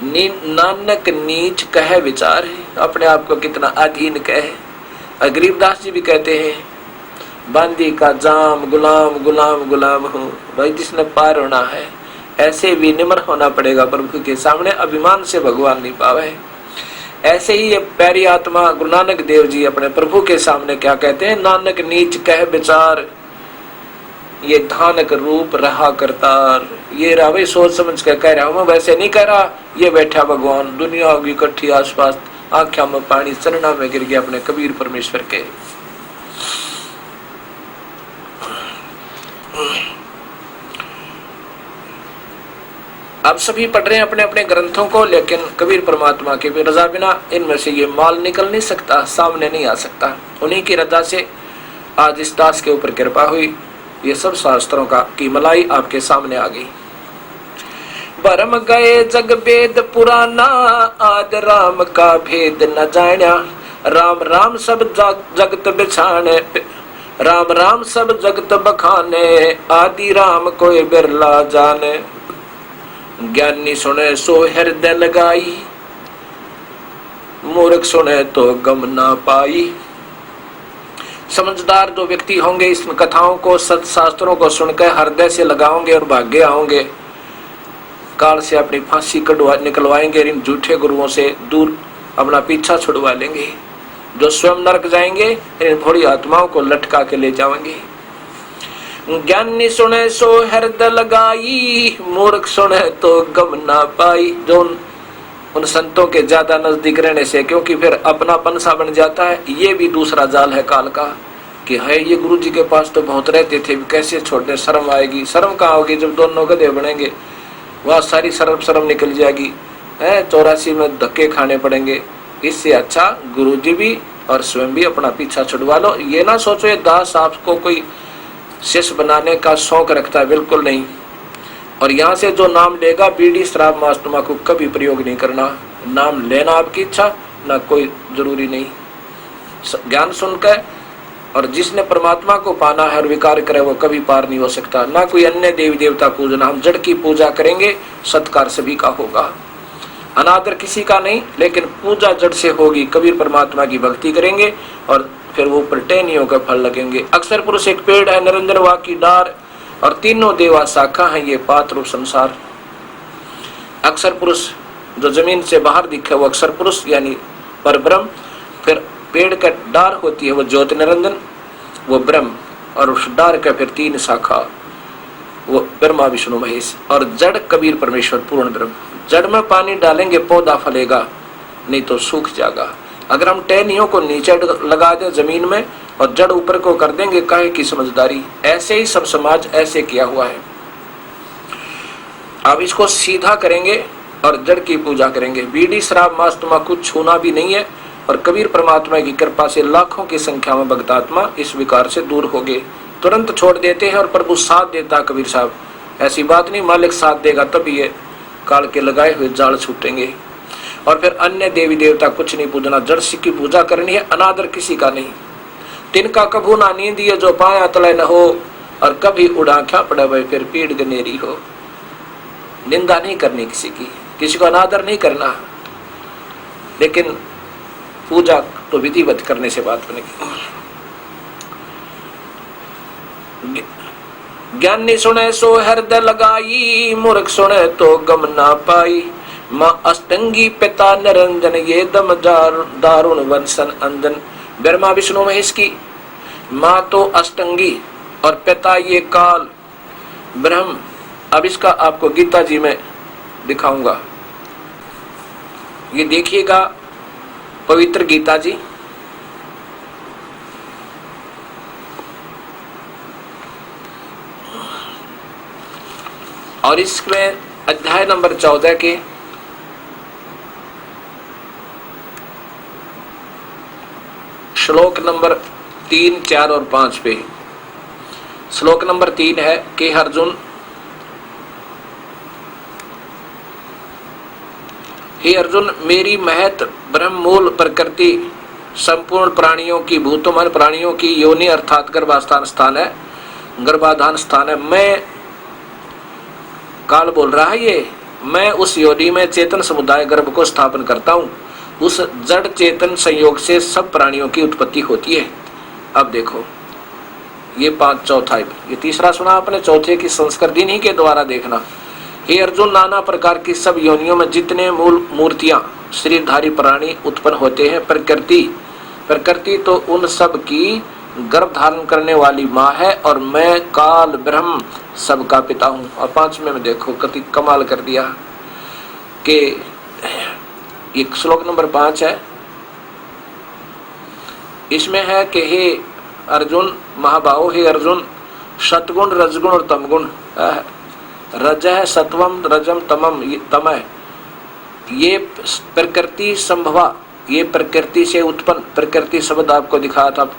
नानक नीच कह विचार है, अपने आप को कितना अधीन कहे। गरीबदास जी भी कहते हैं बांदी का जाम गुलाम गुलाम गुलाम हूँ, भाई जिसने पार होना है ऐसे विनम्र होना पड़ेगा प्रभु के सामने, अभिमान से भगवान नहीं पावे। ऐसे ही ये प्यारी आत्मा गुरु नानक देव जी अपने प्रभु के सामने क्या कहते हैं, नानक नीच कह विचार, ये धानक रूप रहा करतार, ये रहा भाई सोच समझ के कह रहा हूं, वैसे नहीं कह रहा। ये बैठा भगवान, दुनिया होगी इकट्ठी आसपास, आंखों में पानी, चरणों में गिर गया अपने कबीर परमेश्वर के। अब सभी पढ़ रहे हैं अपने अपने ग्रंथों को, लेकिन कबीर परमात्मा की भी रजा बिना इनमें से ये माल निकल नहीं सकता, सामने नहीं आ सकता। उन्हीं की रजा से आज इस दास के ऊपर कृपा हुई, ये सब शास्त्रों का की मलाई आपके सामने आ गई। भरम गए जग वेद पुराना, आज राम का भेद न जान्या, राम राम सब जगत बिछाने, राम राम सब जगत बखाने, आदि राम कोई बिरला जाने, ज्ञानी सुने सो हृदय लगाई, मूर्ख सुने तो गम ना पाई। समझदार जो व्यक्ति होंगे इस कथाओं को, सत शास्त्रों को सुनकर हृदय से लगाओगे और भाग्य आओगे, काल से अपनी फांसी निकलवाएंगे, इन झूठे गुरुओं से दूर अपना पीछा छुड़वा लेंगे। जो स्वयं नरक जाएंगे इन भोली आत्माओं को लटका के ले जाएंगे। ज्ञानी सुने सो हृदय लगाई, मूर्ख सुने तो गम ना पाई। जो उन संतों के ज्यादा नजदीक रहने से, क्योंकि फिर अपनापन सा बन जाता है, ये भी दूसरा जाल है काल का कि है ये गुरु जी के पास तो बहुत रहते थे, कैसे छोड़ने, शर्म आएगी। शर्म कहाँ होगी जब दोनों गधे बनेंगे, वह सारी शर्म निकल जाएगी है, 84 में धक्के खाने पड़ेंगे। इससे अच्छा गुरु जी भी और स्वयं भी अपना पीछा छुड़वा लो। ये ना सोचो ये दास आपको कोई शिष्य बनाने का शौक रखता है, बिल्कुल नहीं। और यहाँ से जो नाम लेगा बीड़ी शराब मांस तंबाकू कभी प्रयोग नहीं करना। नाम लेना आपकी इच्छा, ना कोई जरूरी नहीं। ज्ञान सुनकर, और जिसने परमात्मा को पाना है और विकार करे वो कभी पार नहीं हो सकता। ना कोई अन्य देवी देवता पूजना, हम जड़ की पूजा करेंगे, सत्कार सभी का होगा, अनादर किसी का नहीं, लेकिन पूजा जड़ से होगी। कबीर परमात्मा की भक्ति करेंगे और फिर वो प्रटेनियों का फल लगेंगे। अक्षर पुरुष एक पेड़ है, निरंजन वा की डार, और तीनों देवा शाखा है ये पात रूप संसार। अक्षर पुरुष जो जमीन से बाहर दिखे वो अक्षर पुरुष यानी पर ब्रह्म, फिर पेड़ का डार होती है वो ज्योति निरंजन, वो ब्रह्म, और उस डार का फिर 3 शाखा, वो ब्रह्मा विष्णु महेश, और जड़ कबीर परमेश्वर पूर्ण ब्रह्म। जड़ में पानी डालेंगे पौधा फलेगा, नहीं तो सूख जाएगा। अगर हम टहनियों को नीचे लगा दे जमीन में और जड़ ऊपर को कर देंगे, काहे की समझदारी। ऐसे ही सब समाज ऐसे किया हुआ है। अब इसको सीधा करेंगे और जड़ की पूजा करेंगे। बीड़ी शराब मांस तंबाकू छूना भी नहीं है, और कबीर परमात्मा की कृपा से लाखों की संख्या में भक्तात्मा इस विकार से दूर हो गए। तुरंत छोड़ देते हैं और प्रभु साथ देता। कबीर साहब ऐसी बात नहीं, मालिक साथ देगा तभी ये काल के लगाए हुए जाल छूटेंगे। और फिर अन्य देवी देवता कुछ नहीं पूजना, जड़ की पूजा करनी है, अनादर किसी का नहीं। तिनका कभू ना नींद ये जो पाया तले न हो, और कभी उड़ाख्या पड़े भाई फिर पीड़ गनेरी हो। निंदा नहीं करनी किसी की, किसी को अनादर नहीं करना, लेकिन पूजा तो विधिवत करने से बात बनेगी। ज्ञानी सुने सो हृदय लगाई, मूर्ख सुने तो गम ना पाई। माँ अष्टंगी पिता निरंजन, ये दम दारुण वंशन अंजन। ब्रह्मा विष्णु महेश की माँ तो अष्टंगी और पिता ये काल ब्रह्म। अब इसका आपको गीता जी में दिखाऊंगा, ये देखिएगा पवित्र गीता जी। और इसमें अध्याय नंबर 14 के श्लोक नंबर 3, 4 और 5 पे, श्लोक नंबर 3 है कि अर्जुन, हे अर्जुन, मेरी महत ब्रह्म मूल प्रकृति संपूर्ण प्राणियों की, भूतों मन प्राणियों की योनि अर्थात गर्भाधान स्थान है, गर्भाधान स्थान है। मैं काल बोल रहा है ये, मैं उस योनि में चेतन समुदाय गर्भ को स्थापन करता हूँ। उस जड़ चेतन संयोग से सब प्राणियों की उत्पत्ति होती है। अब देखो ये 5 चौथा, ये तीसरा सुना आपने, चौथे की संस्कृत इन्हीं के द्वारा देखना। हे अर्जुन, नाना प्रकार की सब योनियों में जितने मूल मूर्तियां शरीरधारी प्राणी उत्पन्न होते हैं, प्रकृति तो उन सब की गर्भ धारण करने वाली माँ है, और मैं काल ब्रह्म सबका पिता हूँ। और 5वें में देखो कति कमाल कर दिया कि ये श्लोक नंबर 5 है, इसमें है कि हे अर्जुन महाबाहो, हे अर्जुन, सतगुण रजगुण और तमगुण, रज है सत्वम रजम तमम तम है, ये प्रकृति संभवा, ये प्रकृति से उत्पन्न, प्रकृति शब्द आपको दिखाया था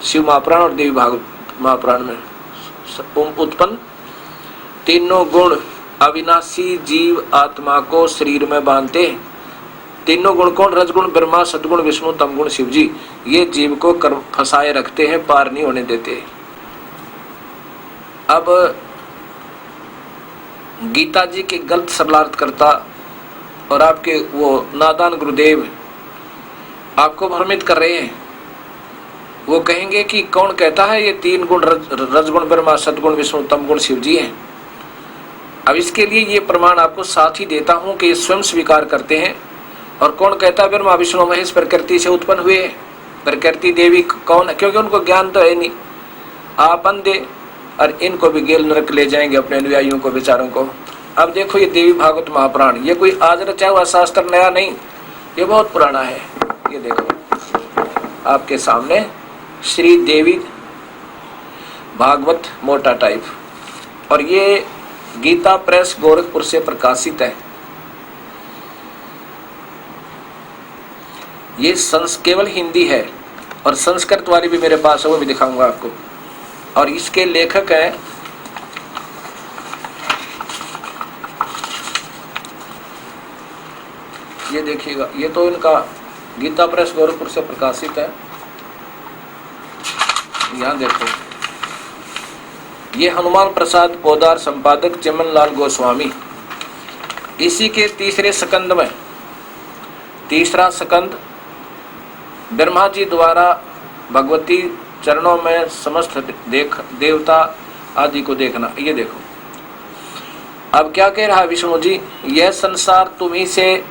शिव महापुराण और देवी भागवत महापुराण में, उत्पन्न तीनों गुण अविनाशी जीव आत्मा को शरीर में बांधते। तीनों गुण कौन? रजगुण ब्रह्मा, सदगुण विष्णु, तमगुण शिव जी। ये जीव को फंसाए रखते हैं, पार नहीं होने देते। अब गीता जी के गलत सरलार्थ करता और आपके वो नादान गुरुदेव आपको भ्रमित कर रहे हैं। वो कहेंगे कि कौन कहता है ये 3 गुण रजगुण ब्रह्मा, सदगुण विष्णु, तमगुण शिव जी हैं। अब इसके लिए ये प्रमाण आपको साथ ही देता हूं कि ये स्वयं स्वीकार करते हैं। और कौन कहता है ब्रह्मा विष्णु महेश प्रकृति से उत्पन्न हुए? प्रकृति देवी कौन है? क्योंकि उनको ज्ञान तो है नहीं। आप अंधे और इनको भी गेल नरक ले जाएंगे, अपने अनुयायियों को, बेचारों को। अब देखो ये देवी भागवत महापुराण, ये कोई आज रचा हुआ शास्त्र नया नहीं, ये बहुत पुराना है। ये देखो आपके सामने श्री देवी भागवत मोटा टाइप, और ये गीता प्रेस गोरखपुर से प्रकाशित है। ये केवल हिंदी है, और संस्कृत वाली भी मेरे पास है, वो भी दिखाऊंगा आपको। और इसके लेखक हैं ये देखिएगा, ये तो इनका गीता प्रेस गोरखपुर से प्रकाशित है। यहाँ देखो, ये हनुमान प्रसाद पोदार, संपादक चिमन लाल गोस्वामी। इसी के तीसरे स्कंद में, तीसरा स्कंद, ब्रह्मा जी द्वारा भगवती चरणों में समस्त देवता आदि को देखना। ये देखो अब क्या कह रहा है विष्णु जी, यह संसार तुम्ही से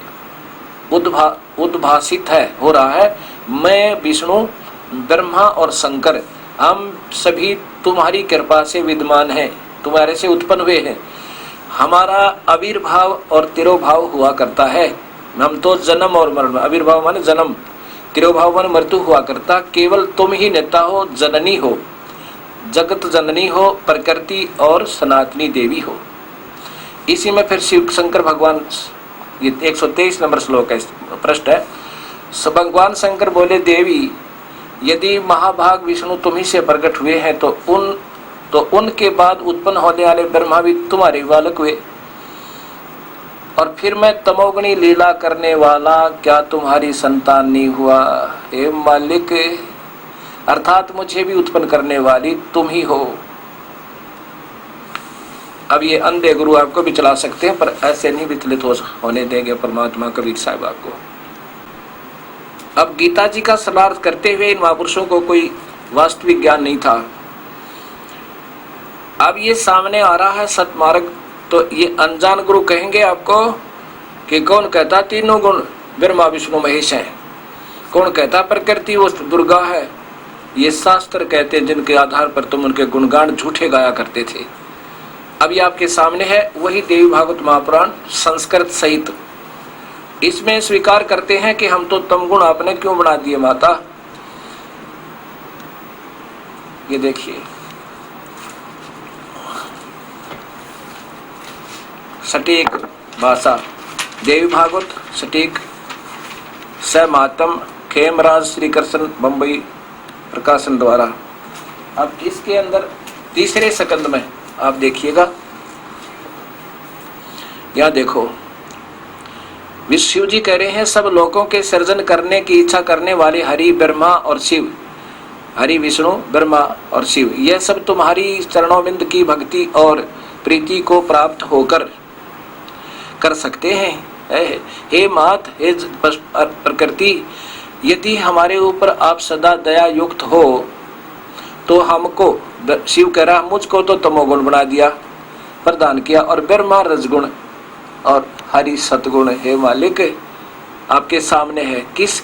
उद्भासित है, हो रहा है। मैं विष्णु, ब्रह्मा और शंकर, हम सभी तुम्हारी कृपा से विद्यमान हैं, तुम्हारे से उत्पन्न हुए हैं। हमारा आविर्भाव और तिरोभाव हुआ करता है। हम तो जन्म और मरण, आविर्भाव माने जन्म, तिरोभाव माने मृत्यु हुआ करता। केवल तुम ही नेता हो, जननी हो, जगत जननी हो, प्रकृति और सनातनी देवी हो। इसी में फिर शिव शंकर भगवान, ये 123 नंबर श्लोक है, पृष्ठ है। भगवान शंकर बोले, देवी यदि महाभाग विष्णु तुम्ही से प्रकट हुए हैं तो उनके बाद उत्पन्न होने वाले ब्रह्मा भी तुम्हारे बालक हुए। और फिर मैं तमोगुणी लीला करने वाला क्या तुम्हारी संतान नहीं हुआ? हे मालिक, अर्थात मुझे भी उत्पन्न करने वाली तुम ही हो। अब ये अंधे गुरु आपको भी चला सकते हैं, पर ऐसे नहीं विचलित होने देंगे परमात्मा कबीर साहब आपको। अब गीता जी का सलार्थ करते हुए इन महापुरुषों को कोई वास्तविक ज्ञान नहीं था। अब ये सामने आ रहा है सतमार्ग, तो ये अनजान गुरु कहेंगे आपको कि कौन कहता तीनों गुण ब्रह्मा विष्णु महेश हैं, कौन कहता प्रकृति वो दुर्गा है। ये शास्त्र कहते जिनके आधार पर तुम उनके गुणगान झूठे गाया करते थे। अब ये आपके सामने है वही देवी भागवत महापुराण संस्कृत सहित। इसमें स्वीकार करते हैं कि हम तो तमगुण आपने क्यों बना दिए माता। ये देखिए सटीक भाषा, देवी भागवत सटीक, स महात्म खेमराज श्री कृष्ण बम्बई प्रकाशन द्वारा। अब इसके अंदर तीसरे स्कंद में आप देखिएगा, यहाँ देखो विष्णु जी कह रहे हैं सब लोगों के सृजन करने की इच्छा करने वाले हरि ब्रह्मा और शिव, हरि विष्णु ब्रह्मा और शिव, यह सब तुम्हारी चरणों की भक्ति और प्रीति को प्राप्त होकर कर सकते हैं। हे मात, हे प्रकृति, यदि हमारे ऊपर आप सदा दया युक्त हो तो हमको, शिव कह रहा मुझको तो तमोगुण बना दिया, प्रदान किया, और ब्रह्मा रजगुण और हरि सतगुण, हे मालिक आपके सामने है। किस,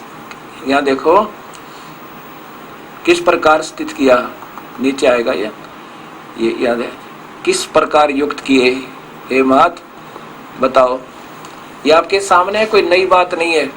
यहाँ देखो किस प्रकार स्थित किया, नीचे आएगा ये याद है, किस प्रकार युक्त किए हे मात, बताओ। ये आपके सामने है, कोई नई बात नहीं है।